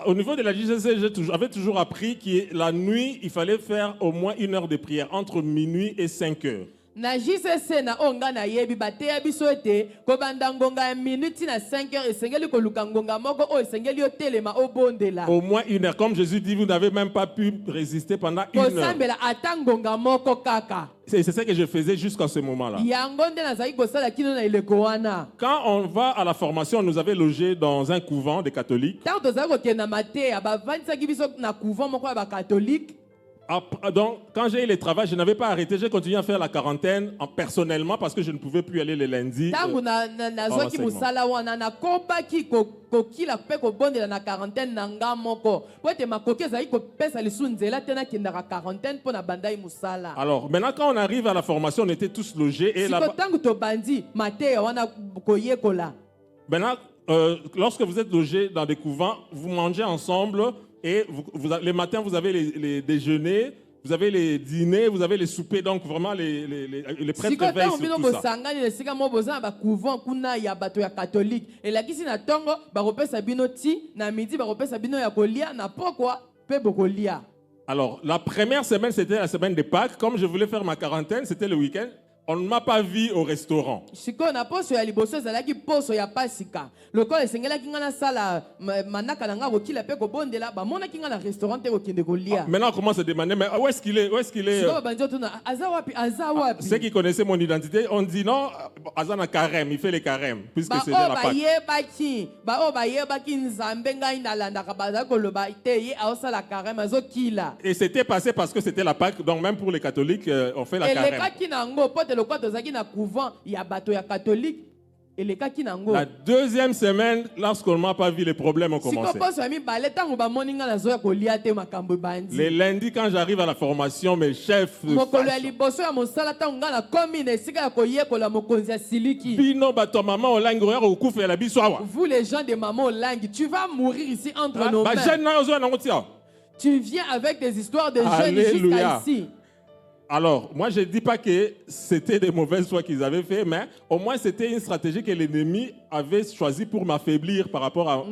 au niveau de la JCC, j'avais toujours appris que la nuit, il fallait faire au moins 1 heure de prière, entre minuit et 5 heures. Na JCC na onga na yebi bateya biso ete ko banda ngonga ya minute na 5 heures esengeli ko luka ngonga moko o esengeli otelema obondela. Au moins 1 heure. Comme Jésus dit, vous n'avez même pas pu résister pendant 1 heure. Kosambela ata ngonga moko kaka. C'est ce que je faisais jusqu'à ce moment-là. Yango nde nazaki kosala kino na ileko wana. Quand on va à la formation, on nous avait logés dans un couvent des catholiques. Tango tozaki kokenda mateya bavandisaki biso na couvent moko ya ba catholique. Donc, quand j'ai eu le travail, je n'avais pas arrêté. J'ai continué à faire la quarantaine personnellement parce que je ne pouvais plus aller le lundi. Tango nazwaki musala wana na kobaki kokila pe kobondela na quarantaine na nga moko. Po ete makoki ezali kopesa lisu nzela te nakendaka quarantaine mpo na bandai musala. Alors, maintenant, quand on arrive à la formation, on était tous logés. Et là-bas, tango tobandi mateya wana koyekola. Maintenant, lorsque vous êtes logés dans des couvents, vous mangez ensemble. Et les matins, vous avez les déjeuners, vous avez les dîners, vous avez les soupers, donc vraiment les prêtres veillent sur tout ça. Alors, la première semaine, c'était la semaine de Pâques. Comme je voulais faire ma quarantaine, c'était le week-end. On ne m'a pas vu au restaurant. Maintenant, on commence à demander, mais où est-ce qu'il est? Où est-ce qu'il est? Ceux qui connaissaient mon identité, on dit non, Azana carême, il fait les carèmes, puisque c'est de la Pâque. Et c'était passé parce que c'était la Pâque, donc même pour les catholiques, on fait la carême. La deuxième semaine, lorsqu'on ne m'a pas vu, les problèmes ont commencé. Les lundis, quand j'arrive à la formation, mes chefs vous les gens de maman langue, tu vas mourir ici entre nos mains. Tu viens avec des histoires de jeunes jusqu'à ici. Alors, moi, je ne dis pas que c'était des mauvaises choix qu'ils avaient fait, mais au moins, c'était une stratégie que l'ennemi avait choisie pour m'affaiblir par rapport à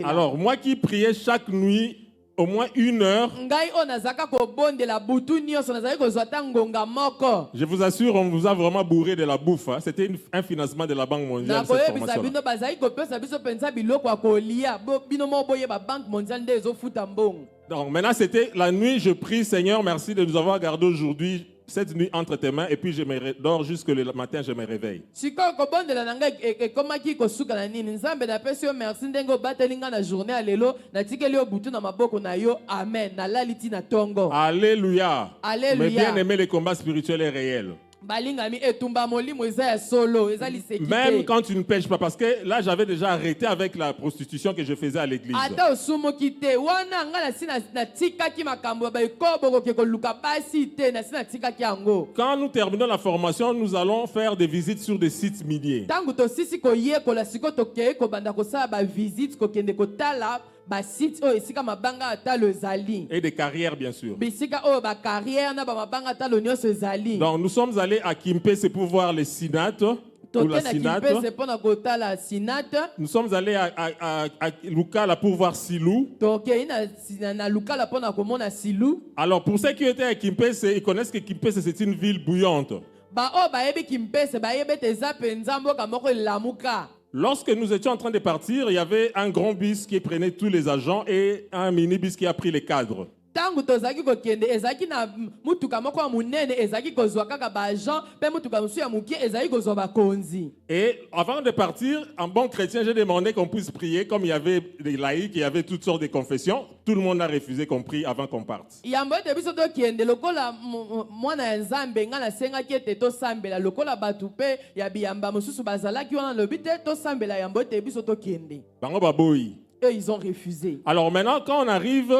Alors, moi qui priais chaque nuit, au moins 1 heure. Je vous assure, on vous a vraiment bourré de la bouffe. Hein. C'était un financement de la Banque mondiale. Cette formation-là. Donc maintenant, c'était la nuit. Je prie, Seigneur, merci de nous avoir gardé aujourd'hui. Cette nuit entre tes mains, et puis je me dors jusque le matin, je me réveille. Alléluia. Mais bien aimer les combats spirituels et réels. Même quand tu ne pêches pas, parce que là j'avais déjà arrêté avec la prostitution que je faisais à l'église. Quand nous terminons la formation, nous allons faire des visites sur des sites miniers. Et des carrières, bien sûr. Donc nous sommes allés à Kimpe, c'est pour voir les Sinates. Nous sommes allés à Lukala pour voir Silou. Alors pour ceux qui étaient à Kimpe, ils connaissent que Kimpe c'est une ville bouillante. Lorsque nous étions en train de partir, il y avait un grand bus qui prenait tous les agents et un minibus qui a pris les cadres. Et avant de partir, en bon chrétien, j'ai demandé qu'on puisse prier. Comme il y avait des laïcs, il y avait toutes sortes de confessions. Tout le monde a refusé qu'on prie avant qu'on parte. Bango baboyi. Ils ont refusé. Alors maintenant, quand on arrive,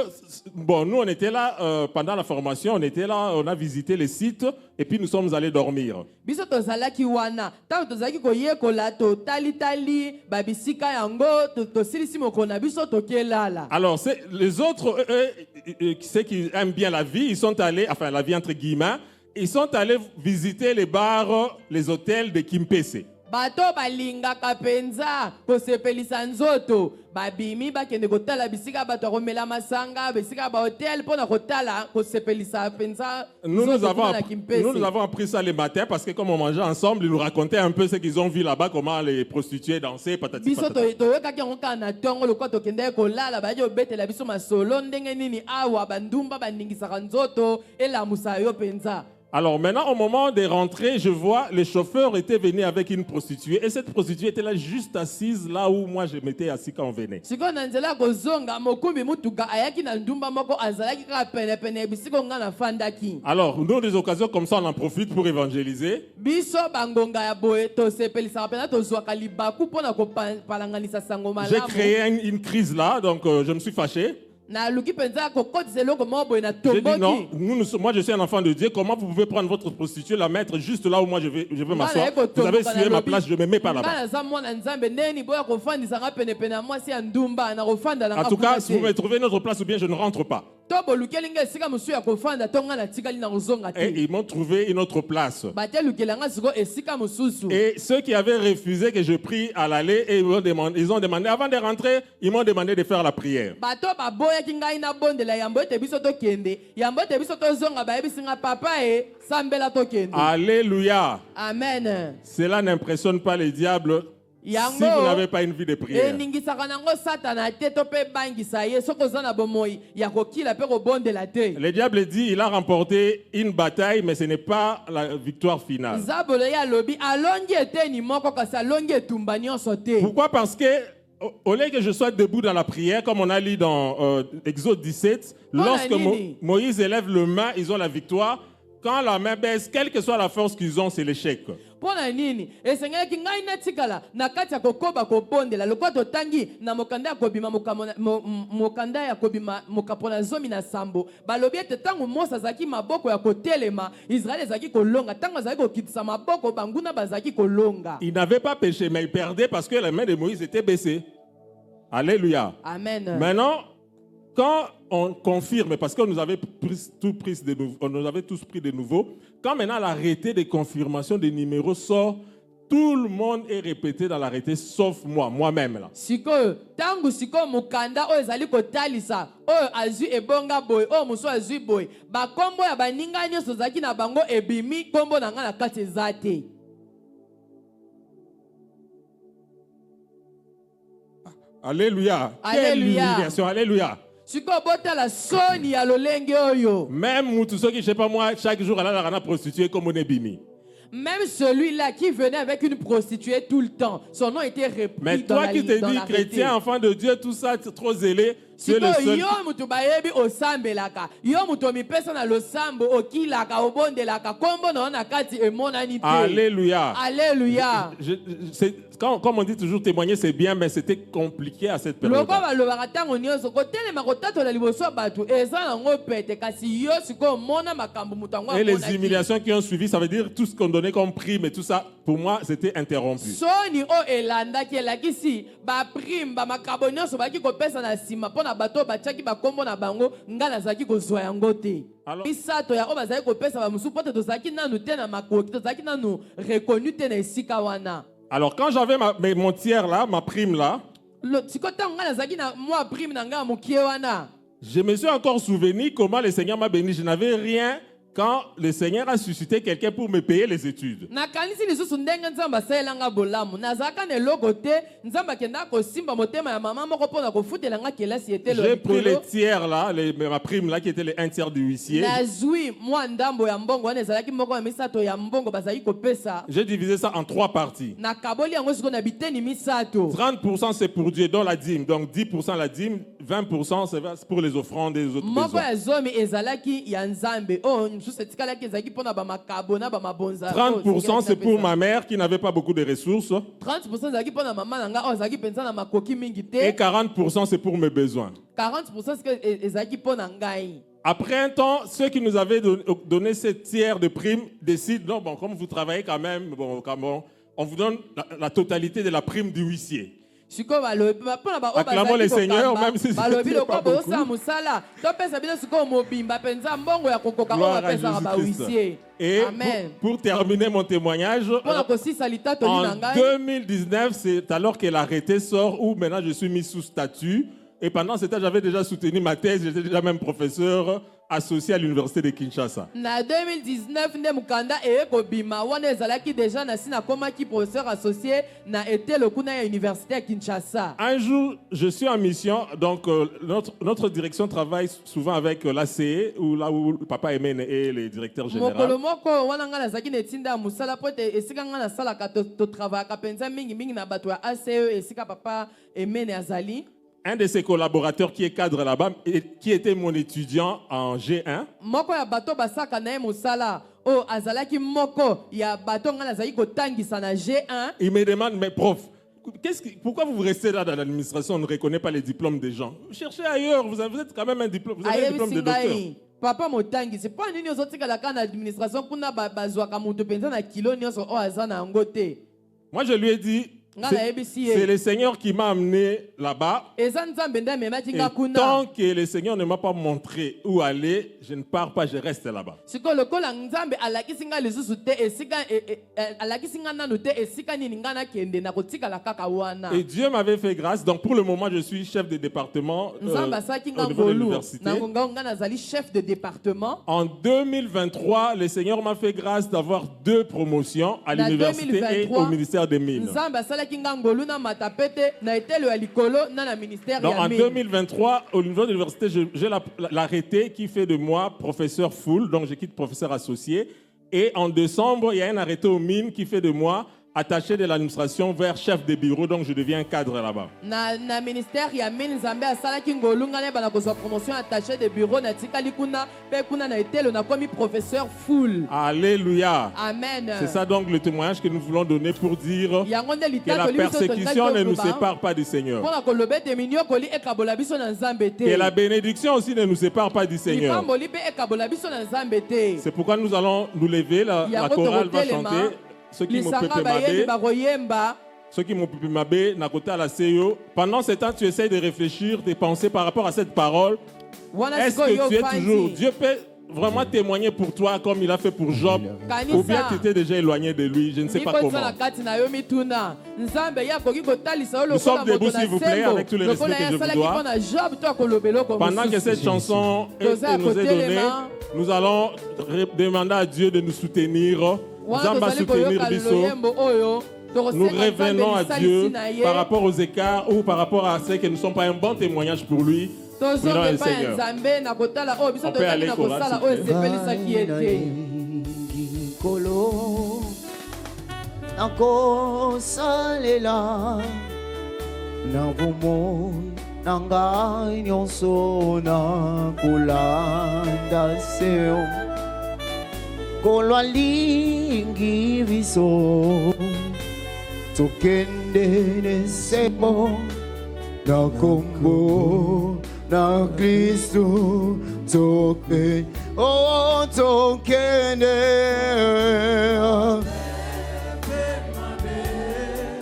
bon, nous on était là pendant la formation, on était là, on a visité les sites et puis nous sommes allés dormir. Alors les autres, ceux qui aiment bien la vie, ils sont allés, enfin la vie entre guillemets, ils sont allés visiter les bars, les hôtels de Kimpese. Bato balingaka penza kosepelisa nzoto babimi bakende kotala bisika bato komela masanga bisika ba hotel pona kotala kosepelisa penza. Nous avons appris ça le matin parce que comme on mangeait ensemble, ils nous racontaient un peu ce qu'ils ont vu là-bas, comment les prostituées dansaient, patati patata. Biso to yeka ki na tongo lokwa to kende kolala ba yo betela biso masolo ndenge nini awa bandumba bandingisaka nzoto elamusa yo penza. Alors maintenant, au moment de rentrer, je vois le chauffeur était venu avec une prostituée et cette prostituée était là juste assise là où moi je m'étais assis quand on venait. Alors nous, des occasions comme ça, on en profite pour évangéliser. J'ai créé une crise là, donc je me suis fâché. J'ai dit non, moi je suis un enfant de Dieu, comment vous pouvez prendre votre prostituée, la mettre juste là où moi je vais m'asseoir? Vous avez suivi ma place, je ne me mets pas là-bas. En tout cas, si vous me trouvez une autre place ou bien je ne rentre pas. Et ils m'ont trouvé une autre place. Et ceux qui avaient refusé que je prie à l'aller, ils ont demandé, avant de rentrer, ils m'ont demandé de faire la prière. Alléluia. Amen. Cela n'impressionne pas les diables. Si vous n'avez pas une vie de prière. Le diable dit il a remporté une bataille, mais ce n'est pas la victoire finale. Pourquoi? Parce que au lieu que je sois debout dans la prière, comme on a lu dans Exode 17, lorsque Moïse élève le main, ils ont la victoire. Quand la main baisse, quelle que soit la force qu'ils ont, c'est l'échec. Ils n'avaient pas péché, mais ils perdaient parce que la main de Moïse était baissée. Alléluia. Amen. Maintenant, quand on confirme, parce qu'on nous avait tous pris de nouveau, quand maintenant l'arrêté de confirmation des numéros sort, tout le monde est répété dans l'arrêté, sauf moi-même. Là. Sikoyo, tangu sikoyo mukanda oyo ezali kotalisa, oyo azwi ebonga boy, oyo musu azwi boy. Ba kombo ya baninga nyonso zaki na bango ebimi, kombo na nga na kati ezate. Alléluia. Alléluia. Quelle humiliation. Alléluia. Sikoyo botala soni ya lolenge oyo. Même tout ce qui, je sais pas moi, chaque jour, elle a prostituée comme on est bimi. Même celui-là qui venait avec une prostituée tout le temps, son nom était repris. Mais dans toi la, qui te dans dis l'arrêté. chrétien, enfant de Dieu, tout ça, tu es trop zélé. Tu es le Siko seul. yo mutu bayebi osambelaka, yo mutu mipesa na losambo okilaka obondelaka kombo na ona kati emonani te. Alléluia. Alléluia. Comme on dit toujours, témoigner c'est bien, mais c'était compliqué à cette période. Loko balobaka tango nyonso kotelema kotatola liboso batu eza nango pete kasi yo siko mona makambo mutu yango Et les amonaki. humiliations qui ont suivi, ça veut dire tout ce qu'on donnait comme prime et tout ça, pour moi, c'était interrompu. Soni o elandaki elakisi ba prime ba makambo nyonso baki kopesa na sima pona bato batiaki bakombo na bango nga nazalaki kozwa yango te. Alors- Misato ya o bazalaki kopesa bamusu poto tozalaki nanu te na makoki tozalaki nanu reconnu te na esika wana. Alors, quand j'avais mon tiers là, ma prime là, Siko tango nga nazalaki na mwa prime na nga mokie wana. je me suis encore souvenu comment le Seigneur m'a béni. Je n'avais rien quand le Seigneur a suscité quelqu'un pour me payer les études. Nakanisi lisusu ndenge nzambe asalelanga bolamu nazalaka na eloko te nzambe akendaka kosimba motema ya mama moko mpona kofutela nga kelasi etelo J'ai pris les tiers là, ma prime là, qui était les 1 tiers du huissier. nazwi mwa ndambo ya mbongo wana ezalaki moko ya misato ya mbongo bazalaki kopesa J'ai divisé ça en 3 parties. nakaboli yango sikoyo na biteni misato. 30% c'est pour Dieu, dans la dîme. Donc 10% la dîme, 20% c'est pour les offrandes des autres moko besoins. ya zomi ezalaki ya nzambe oyo mosusu etikalaki ezalaki mpona bamakabo na bamabonza. 30% c'est pour ma mère qui n'avait pas beaucoup de ressources. 30% ezalaki mpona mama na nga oyo azalaki mpenza na makoki mingi Et te. 40% c'est pour mes besoins. 40% sikoyo ezalaki mpona ngai. Après un temps, ceux qui nous avaient donné ces tiers de prime décident, non, bon, comme vous travaillez quand même, bon, on vous donne la totalité de la prime du huissier. Sikoyo balobi mpona ba oyo Acclamons le bazalaki Seigneur, kokamba, même si balobi c'était lokola pas beaucoup. bozosala mosala topesa bino sikoyo mobimba mpenza mbongo ya kokoka oyo Gloire à bapesaka Jésus-Christ. bahuissier. Et Amen. pour terminer mon témoignage, mpona kosisa litatoli na en ngai 2019, c'est alors que l'arrêté sort où maintenant je suis mis sous statut. Et pendant ce temps, j'avais déjà soutenu ma thèse, j'étais déjà même professeur associé à l'université de Kinshasa. na 2019 nde mokanda eye kobima wana ezalaki deja nasi nakomaki professeur associé na etelo kuna ya université ya Kinshasa. Un jour, je suis en mission, donc notre direction travaille souvent avec l'ACE, où là où le papa Emene est le directeur mokolo général. moko wana nga nazalaki na etinda ya mosala po ete esika nga nasalaka totravayaka mpenza mingimingi na bato ya ACE esika papa Emene azali. Un de ses collaborateurs qui est cadre là-bas, et qui était mon étudiant en G1, moko ya bato basaka na ye mosala oyo azalaki moko ya bato nga nazalaki kotangisa na G1. il me demande, mais prof, pourquoi vous restez là dans l'administration, on ne reconnaît pas les diplômes des gens? Cherchez ailleurs, vous êtes quand même un diplôme, vous avez un diplôme de docteur. Ayebisi ngai papa motangisi mpo nini ozotikalaka na administration kuna bazwaka moto mpenza na kilo nyonso oyo aza na yango te. Moi, je lui ai dit, Nga nayebisi ye. c'est le Seigneur qui m'a amené là-bas. eza nzambe nde amemaki Et nga kuna. tant que le Seigneur ne m'a pas montré où aller, je ne pars pas, je reste là-bas. sikoyo lokola nzambe alakisi nga lisusu te esika alakisi nga nanu te esika nini nga nakende na kotikala kaka wana. Et Dieu m'avait fait grâce. Donc pour le moment, je suis chef de département nzambe asalaki nga au niveau de ngolu l'université. na ngonga nga nazali chef de département. En 2023, le Seigneur m'a fait grâce d'avoir 2 promotions à Na l'université et 2023, au ministère des Mines. nzambe asalaki nga ngolu na matapete na etelo ya likolo na na ministère Donc ya en mine. 2023, au niveau de l'université, j'ai l'arrêté qui fait de moi professeur full, donc je quitte professeur associé. Et en décembre, il y a un arrêté aux mines qui fait de moi attaché de l'administration vers chef de bureau, donc je deviens cadre là-bas. Na ministère ya mine nzambe asalaki ngolu nga na bana kozwa promotion attaché de bureau na tikali kuna pe kuna na etelo na komi professeur full. Alléluia. Amen. C'est ça donc le témoignage que nous voulons donner pour dire yango nde que la litatoli biso persécution ne nous sépare pas du Seigneur. mpona koloba ete miniokoli ekabola biso na nzambe te. Que la bénédiction aussi ne nous sépare pas du Seigneur. lipamboli mpe ekabola biso na nzambe te. C'est pourquoi nous allons nous lever, la yango chorale va tokotelema chanter. Ceux qui m'ont lisanga peuplé bayebi mabé, bakoyemba. ceux qui m'ont peuplé mabé, na côté à la CEO. Pendant ce temps, tu essayes de réfléchir, de penser par rapport à cette parole. wana Est-ce sikoyo que tu es yo toujours... fandi Dieu peut vraiment témoigner pour toi comme il a fait pour Job, ou bien tu t'es déjà éloigné de lui, je ne sais pas comment. Nous sommes debout, s'il vous plaît, avec tous les respects que je vous dois. Pendant que cette chanson nous est donnée, nous allons demander à Dieu de nous soutenir. Nous allons soutenir Bissot. Nous revenons à Dieu par rapport aux écarts ou par rapport à ce que nous ne sommes pas un bon témoignage pour lui. On peut aller Tokende sebo na Congo na Kristo toke oh tokende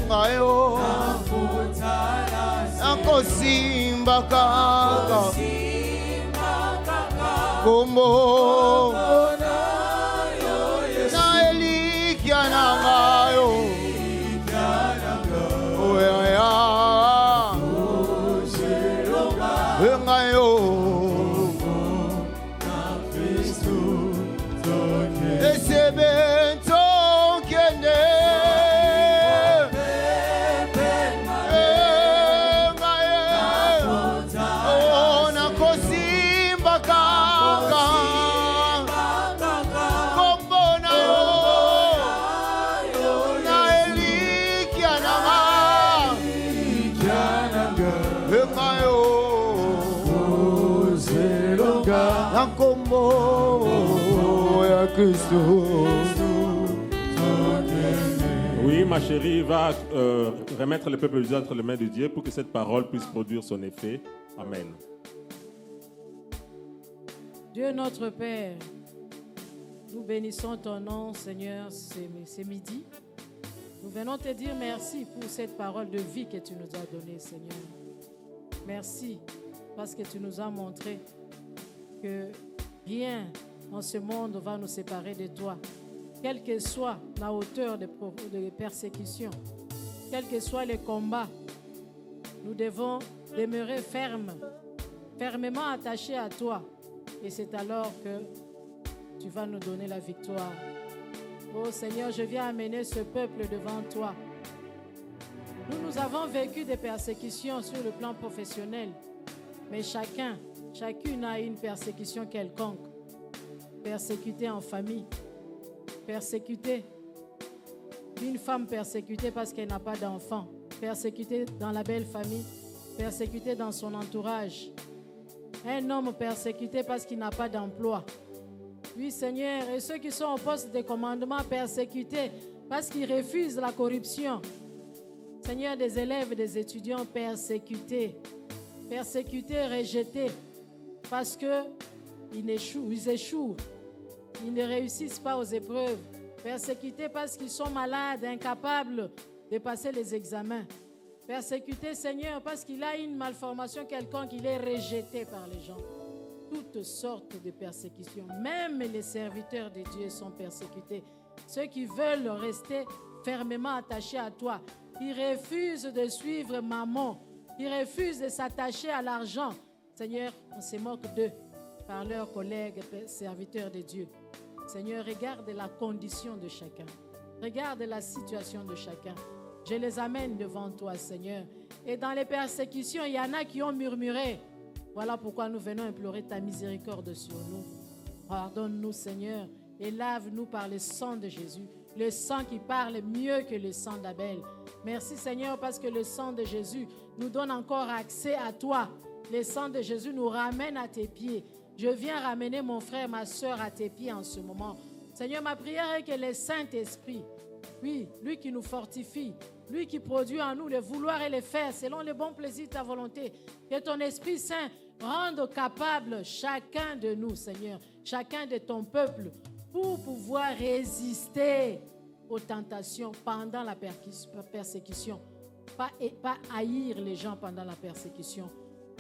ayo ako simba kaka como na elikia na ngayo Oui, ma chérie, va remettre le peuple de Dieu entre les mains de Dieu pour que cette parole puisse produire son effet. Amen. Dieu notre Père, nous bénissons ton nom, Seigneur, ce midi. Nous venons te dire merci pour cette parole de vie que tu nous as donnée, Seigneur. Merci parce que tu nous as montré que rien en ce monde va nous séparer de toi. Quelle que soit la hauteur de persécution, quels que soient les combats, nous devons demeurer fermement attachés à toi. Et c'est alors que tu vas nous donner la victoire. Oh Seigneur, je viens amener ce peuple devant toi. Nous avons vécu des persécutions sur le plan professionnel, mais chacune a une persécution quelconque. Persécutée en famille, persécutée, une femme persécutée parce qu'elle n'a pas d'enfant, persécutée dans la belle famille, persécutée dans son entourage, un homme persécuté parce qu'il n'a pas d'emploi. Oui Seigneur, et ceux qui sont au poste de commandement persécutés parce qu'ils refusent la corruption. Seigneur, des élèves, des étudiants persécutés, rejetés parce qu'ils échouent. Ils ne réussissent pas aux épreuves. Persécutés parce qu'ils sont malades, incapables de passer les examens. Persécutés, Seigneur, parce qu'il a une malformation quelconque, il est rejeté par les gens. Toutes sortes de persécutions. Même les serviteurs de Dieu sont persécutés. Ceux qui veulent rester fermement attachés à toi, qui refusent de suivre maman, qui refusent de s'attacher à l'argent. Seigneur, on se moque d'eux par leurs collègues serviteurs de Dieu. Seigneur, regarde la condition de chacun. Regarde la situation de chacun. Je les amène devant toi, Seigneur. Et dans les persécutions, il y en a qui ont murmuré. Voilà pourquoi nous venons implorer ta miséricorde sur nous. Pardonne-nous, Seigneur, et lave-nous par le sang de Jésus. Le sang qui parle mieux que le sang d'Abel. Merci, Seigneur, parce que le sang de Jésus nous donne encore accès à toi. Le sang de Jésus nous ramène à tes pieds. Je viens ramener mon frère, ma soeur à tes pieds en ce moment. Seigneur, ma prière est que le Saint-Esprit, oui, lui qui nous fortifie, lui qui produit en nous le vouloir et le faire selon le bon plaisir de ta volonté, que ton Esprit Saint rende capable chacun de nous, Seigneur, chacun de ton peuple, pour pouvoir résister aux tentations pendant la persécution. Pas haïr les gens pendant la persécution.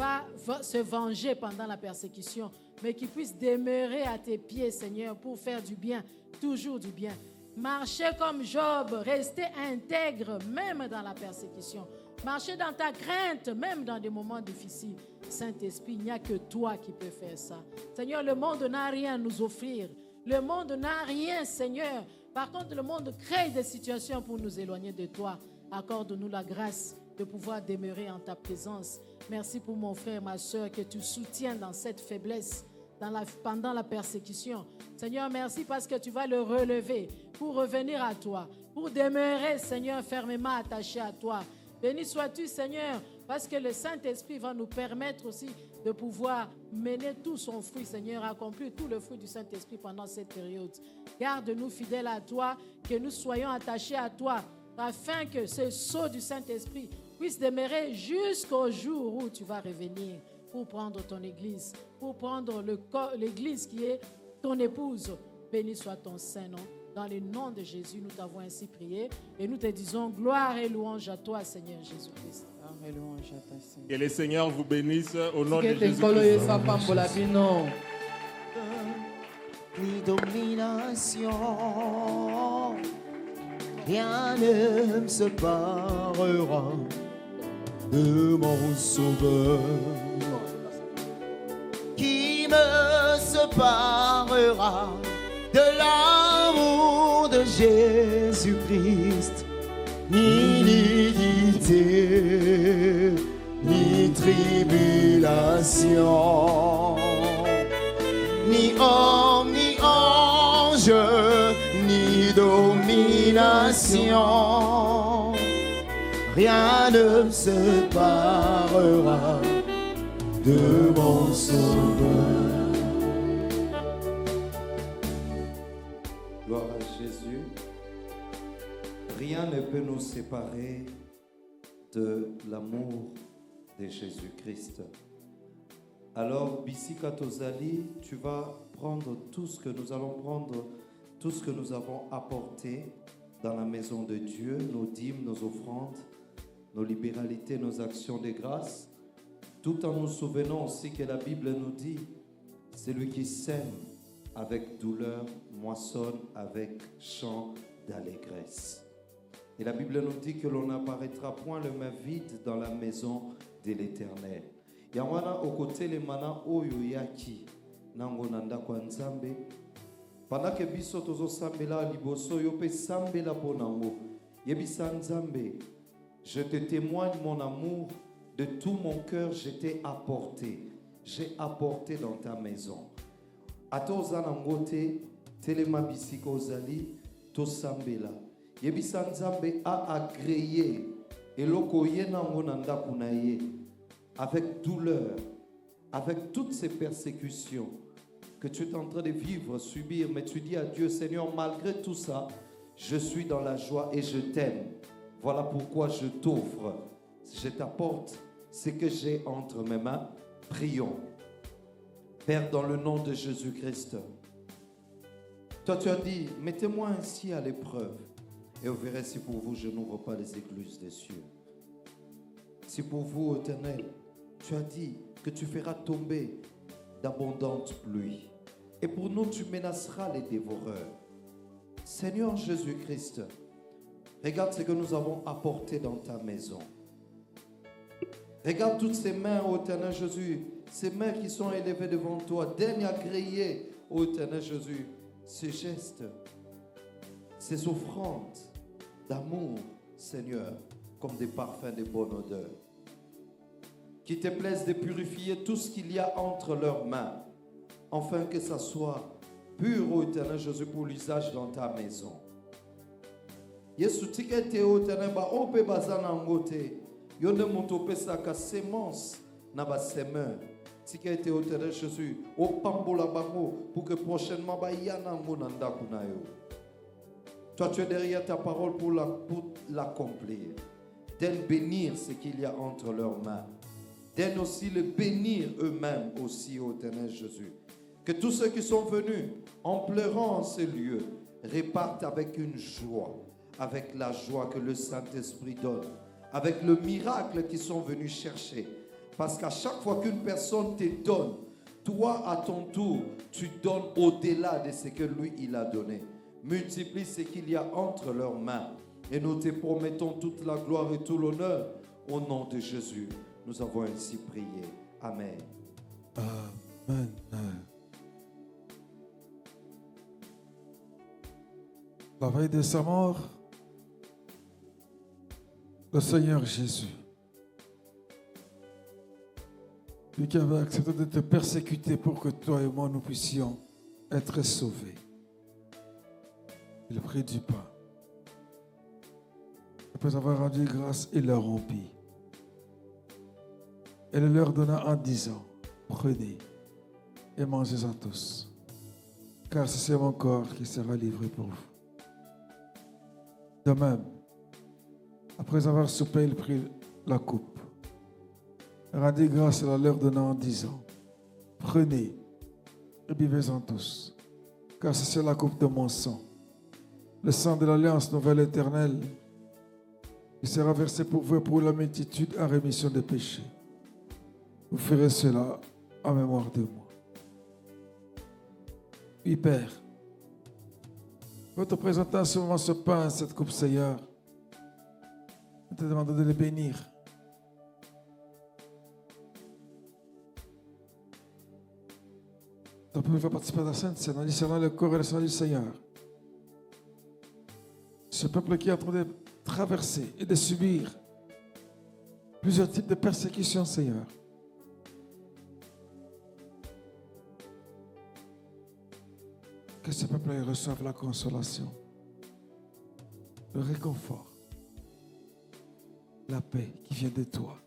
pas se venger pendant la persécution, mais qu'ils puissent demeurer à tes pieds, Seigneur, pour faire du bien, toujours du bien. Marcher comme Job, rester intègre même dans la persécution. Marcher dans ta crainte, même dans des moments difficiles. Saint-Esprit, il n'y a que toi qui peux faire ça. Seigneur, le monde n'a rien à nous offrir. Le monde n'a rien, Seigneur. Par contre, le monde crée des situations pour nous éloigner de toi. Accorde-nous la grâce de pouvoir demeurer en ta présence. Merci pour mon frère, ma soeur, que tu soutiens dans cette faiblesse, pendant la persécution. Seigneur, merci parce que tu vas le relever pour revenir à toi, pour demeurer, Seigneur, fermement attaché à toi. Béni sois-tu, Seigneur, parce que le Saint-Esprit va nous permettre aussi de pouvoir mener tout son fruit, Seigneur, accomplir tout le fruit du Saint-Esprit pendant cette période. Garde-nous fidèles à toi, que nous soyons attachés à toi, afin que ce sceau du Saint-Esprit puisse demeurer jusqu'au jour où tu vas revenir pour prendre ton Église, pour prendre l'Église qui est ton épouse. Béni soit ton Saint-Nom. Dans le nom de Jésus, nous t'avons ainsi prié et nous te disons gloire et louange à toi, Seigneur Jésus-Christ. Que le Seigneur vous bénisse au nom de Jésus-Christ. Ni domination, rien ne me séparera de mon Sauveur. Qui me séparera de l'amour de Jésus-Christ? Ni iniquité, ni tribulation, ni homme, ni ange, ni domination. Rien ne me séparera de mon Sauveur. Gloire à Jésus. Rien ne peut nous séparer de l'amour de Jésus-Christ. Alors, Bisika Tozali, tu vas prendre tout ce que nous allons prendre, tout ce que nous avons apporté dans la maison de Dieu, nos dîmes, nos offrandes, nos libéralités, nos actions de grâce, tout en nous souvenant aussi que la Bible nous dit, celui qui sème avec douleur moissonne avec chant d'allégresse. Et la Bible nous dit que l'on n'apparaîtra point le main vide dans la maison de l'Éternel. Yamana okote le mana oyo yaki nango nanda kwa nzambe. Pendant que biso tozo sambela liboso yo pe sambela ponango. Yebisa nzambe, je te témoigne mon amour, de tout mon cœur je t'ai apporté. J'ai apporté dans ta maison. Ato zanangote telema bisiko zali to sambela. Yebisa nzambe a agréé eloko ye nango nanda kunaye. Avec douleur, avec toutes ces persécutions que tu es en train de vivre, subir, mais tu dis à Dieu, Seigneur, malgré tout ça, je suis dans la joie et je t'aime. Voilà pourquoi je t'offre, je t'apporte ce que j'ai entre mes mains. Prions. Père, dans le nom de Jésus-Christ, toi tu as dit, mettez-moi ainsi à l'épreuve et vous verrez si pour vous je n'ouvre pas les écluses des cieux. Si pour vous, Éternel, tu as dit que tu feras tomber d'abondantes pluies. Et pour nous, tu menaceras les dévoreurs. Seigneur Jésus-Christ, regarde ce que nous avons apporté dans ta maison. Regarde toutes ces mains, ô Éternel Jésus, ces mains qui sont élevées devant toi. Daigne agréer, ô Éternel Jésus, ces gestes, ces offrandes d'amour, Seigneur, comme des parfums de bonne odeur. Qui te plaise de purifier tout ce qu'il y a entre leurs mains, afin que ça soit pur, ô Éternel Jésus, pour l'usage dans ta maison. Yesu tikete ô Éternel, ba ope bazana ngote, yonde motope saka semence na ba semeur. Tikete ô Éternel Jésus, au pambola bango, pour que prochainement ba yana ngo nanda kunayo. Toi tu es derrière ta parole pour l'accomplir. D'elle bénir ce qu'il y a entre leurs mains. D'elle aussi le bénir eux-mêmes aussi, ô Éternel Jésus. Que tous ceux qui sont venus en pleurant en ces lieux repartent avec une joie, avec la joie que le Saint-Esprit donne, avec le miracle qu'ils sont venus chercher. Parce qu'à chaque fois qu'une personne te donne, toi à ton tour, tu donnes au-delà de ce que lui il a donné. Multiplie ce qu'il y a entre leurs mains. Et nous te promettons toute la gloire et tout l'honneur. Au nom de Jésus, nous avons ainsi prié. Amen. Amen. La veille de sa mort, le Seigneur Jésus, lui qui avait accepté de te persécuter pour que toi et moi nous puissions être sauvés, il prit du pain. Après avoir rendu grâce, il le rompit. Et le leur donna en disant, prenez et mangez-en tous, car c'est mon corps qui sera livré pour vous. De même, après avoir soupé, il prit la coupe, rendit grâce et la leur donna en disant, prenez et buvez-en tous, car c'est la coupe de mon sang, le sang de l'alliance nouvelle éternelle, qui sera versé pour vous et pour la multitude en rémission des péchés. Vous ferez cela en mémoire de moi. Oui, Père, je te présenter en ce moment ce pain, cette coupe, Seigneur. Je te demande de les bénir. Ton peuple va participer à la Sainte Seine en discernant le corps et le sang du Seigneur. Ce peuple qui est en train de traverser et de subir plusieurs types de persécutions, Seigneur. Que ce peuple reçoive la consolation, le réconfort, la paix qui vient de toi.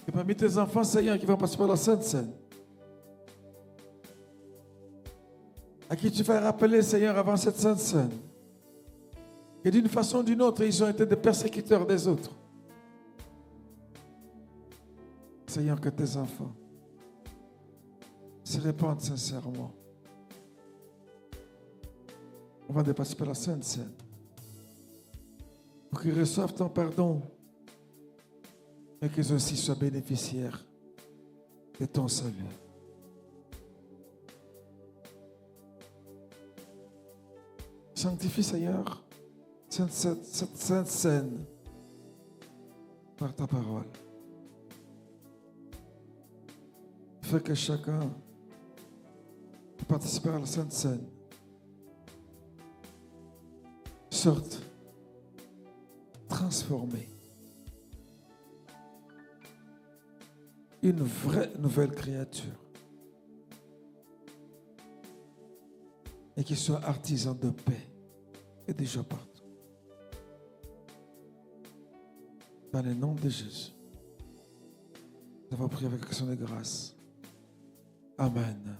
Et parmi tes enfants, Seigneur, qui vont participer à la Sainte Seine, à qui tu vas rappeler, Seigneur, avant cette Sainte Seine, que d'une façon ou d'une autre, ils ont été des persécuteurs des autres. Seigneur, que tes enfants se répandent sincèrement. On va participer à la Sainte Seine pour qu'ils reçoivent ton pardon et qu'ils aussi soient bénéficiaires de ton salut. Sanctifie, Seigneur, cette Sainte Seine par ta parole. Fais que chacun qui participe à la Sainte Seine sorte transformé. Une vraie nouvelle créature. Et qu'il soit artisan de paix et de joie partout. Dans le nom de Jésus, nous avons prié avec action de grâce. Amen.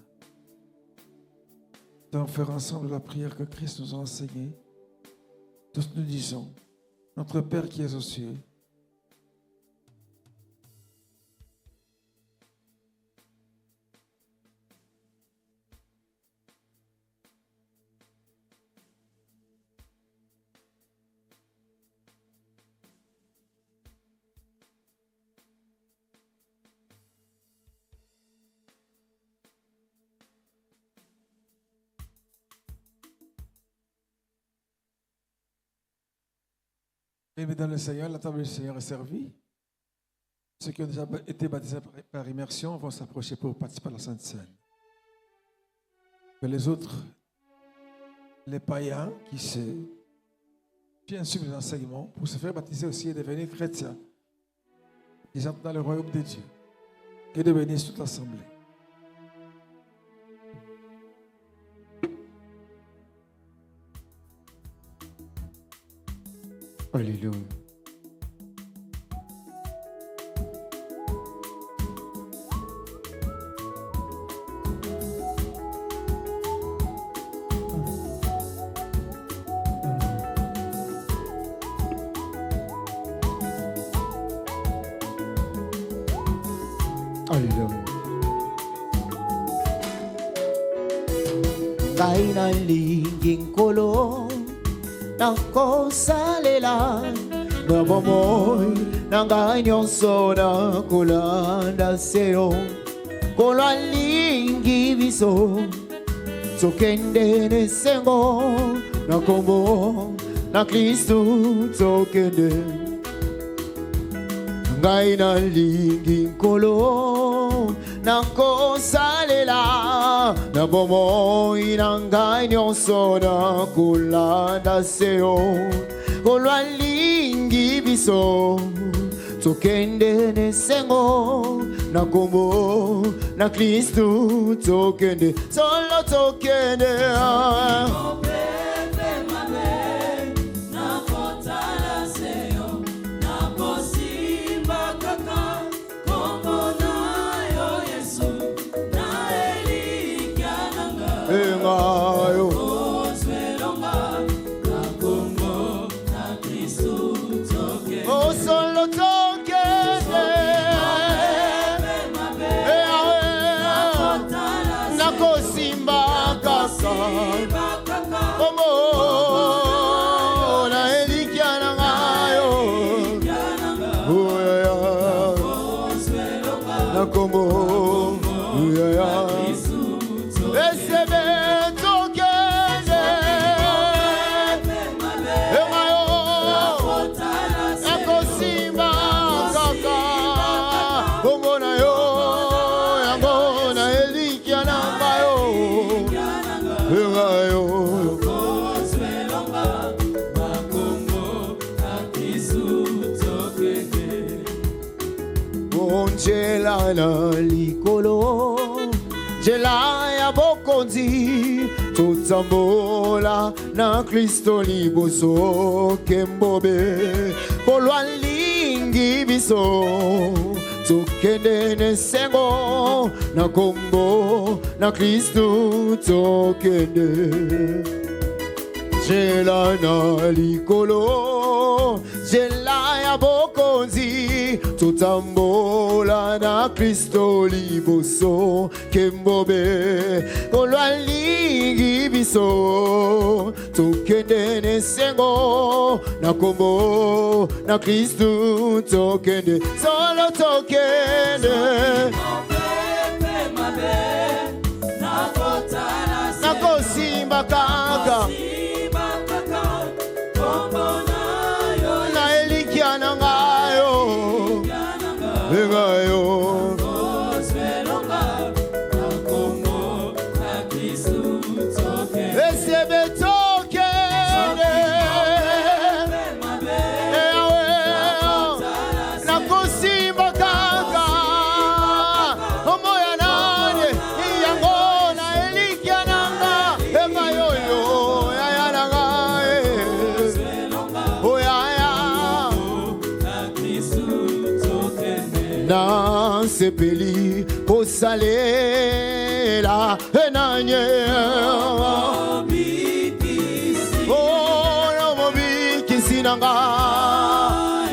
Nous allons faire ensemble la prière que Christ nous a enseignée. Tous nous disons, notre Père qui es aux cieux, et dans le Seigneur, la table du Seigneur est servie. Ceux qui ont déjà été baptisés par immersion vont s'approcher pour participer à la Sainte Seine. Que les autres, les païens qui viennent suivre les enseignements pour se faire baptiser aussi et devenir chrétiens, ils entrent dans le royaume de Dieu. Que Dieu bénisse toute l'assemblée. Alléluia. Alléluia. Kaina linging kolo nakosalela na bomoi na ngai nyonso na kolanda seo kolwa lingi biso tokende nesengo na kombo na Kristo tokende ngai na lingi nkolo na kosalela na bomoi na ngai nyonso na kolanda seo kolwa lingi biso tokende nesengo na kombo na Kristo tokende solo tokende na likolo jela ya bokonzi tutsambola na Kristo liboso kembobe kolwa lingi biso tokende nesengo na kombo na Kristo tokende jela na likolo jela ya bokonzi tutambola na Kristo liboso kembobe kolwa lingi biso tokende nesengo na kombo na Kristo tokende solo tokende na kosimba kaka na elikia na ngayo sepeli kosalela enanye oh no mobikisi nanga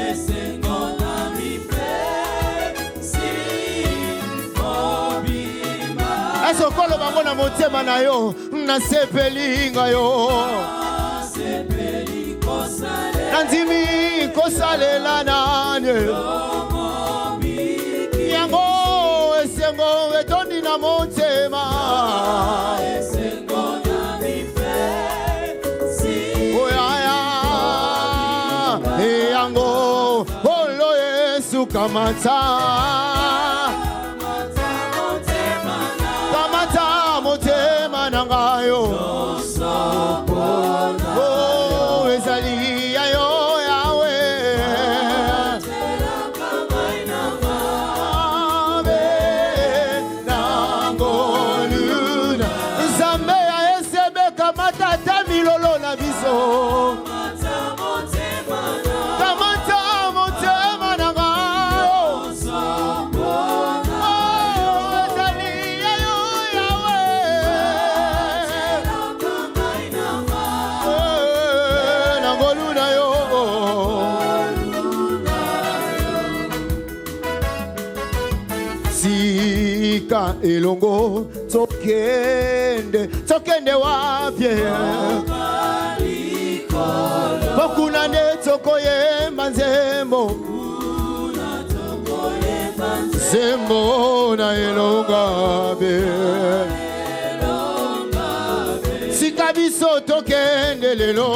esengo na mipe si obima asokolo bango na motema na yo na sepeli ngayo sepeli kosalela nandimi kosalela nanye esengo etondi na motema esengo na mipe si oyaya eyango olo Yesu kamata motema na ngayo oh ezali yayo milolo na biso kamata motema na ngayo ezali yayo yawe na ngolu na yo sika elongo tokende wapye Pokuna netoko yemba nzembo Zembo na elonga be Sika biso tokende lelo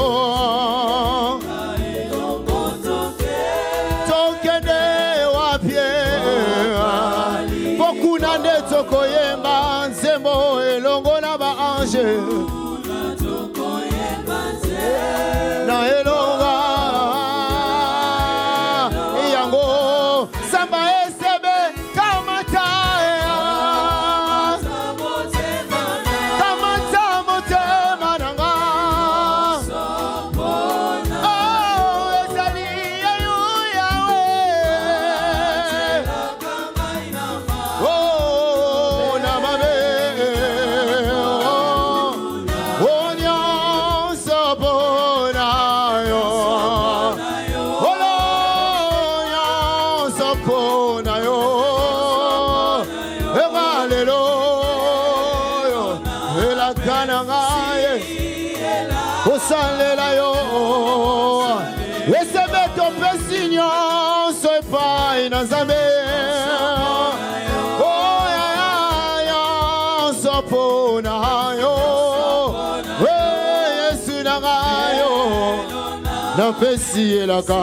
Tokende wapye Pokuna netoko yemba nzembo elongo na ba ange Na elonga Yango Samba esebe Kamata Kamata motema nanga Oh ezali yayo yawe Oh namabe Oh nyonso bona yo Olo nyonso bona yo Egalelo yo Elakana ngaye Osalela yo Esebeto pesi nyonso epai na Nzambe Oh nyonso bona yo Yesu na ngayo Napesi elaka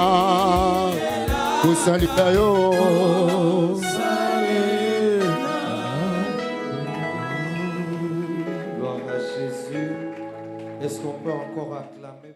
Kosalika yo Gloire à Jésus. Est-ce qu'on peut encore acclamer?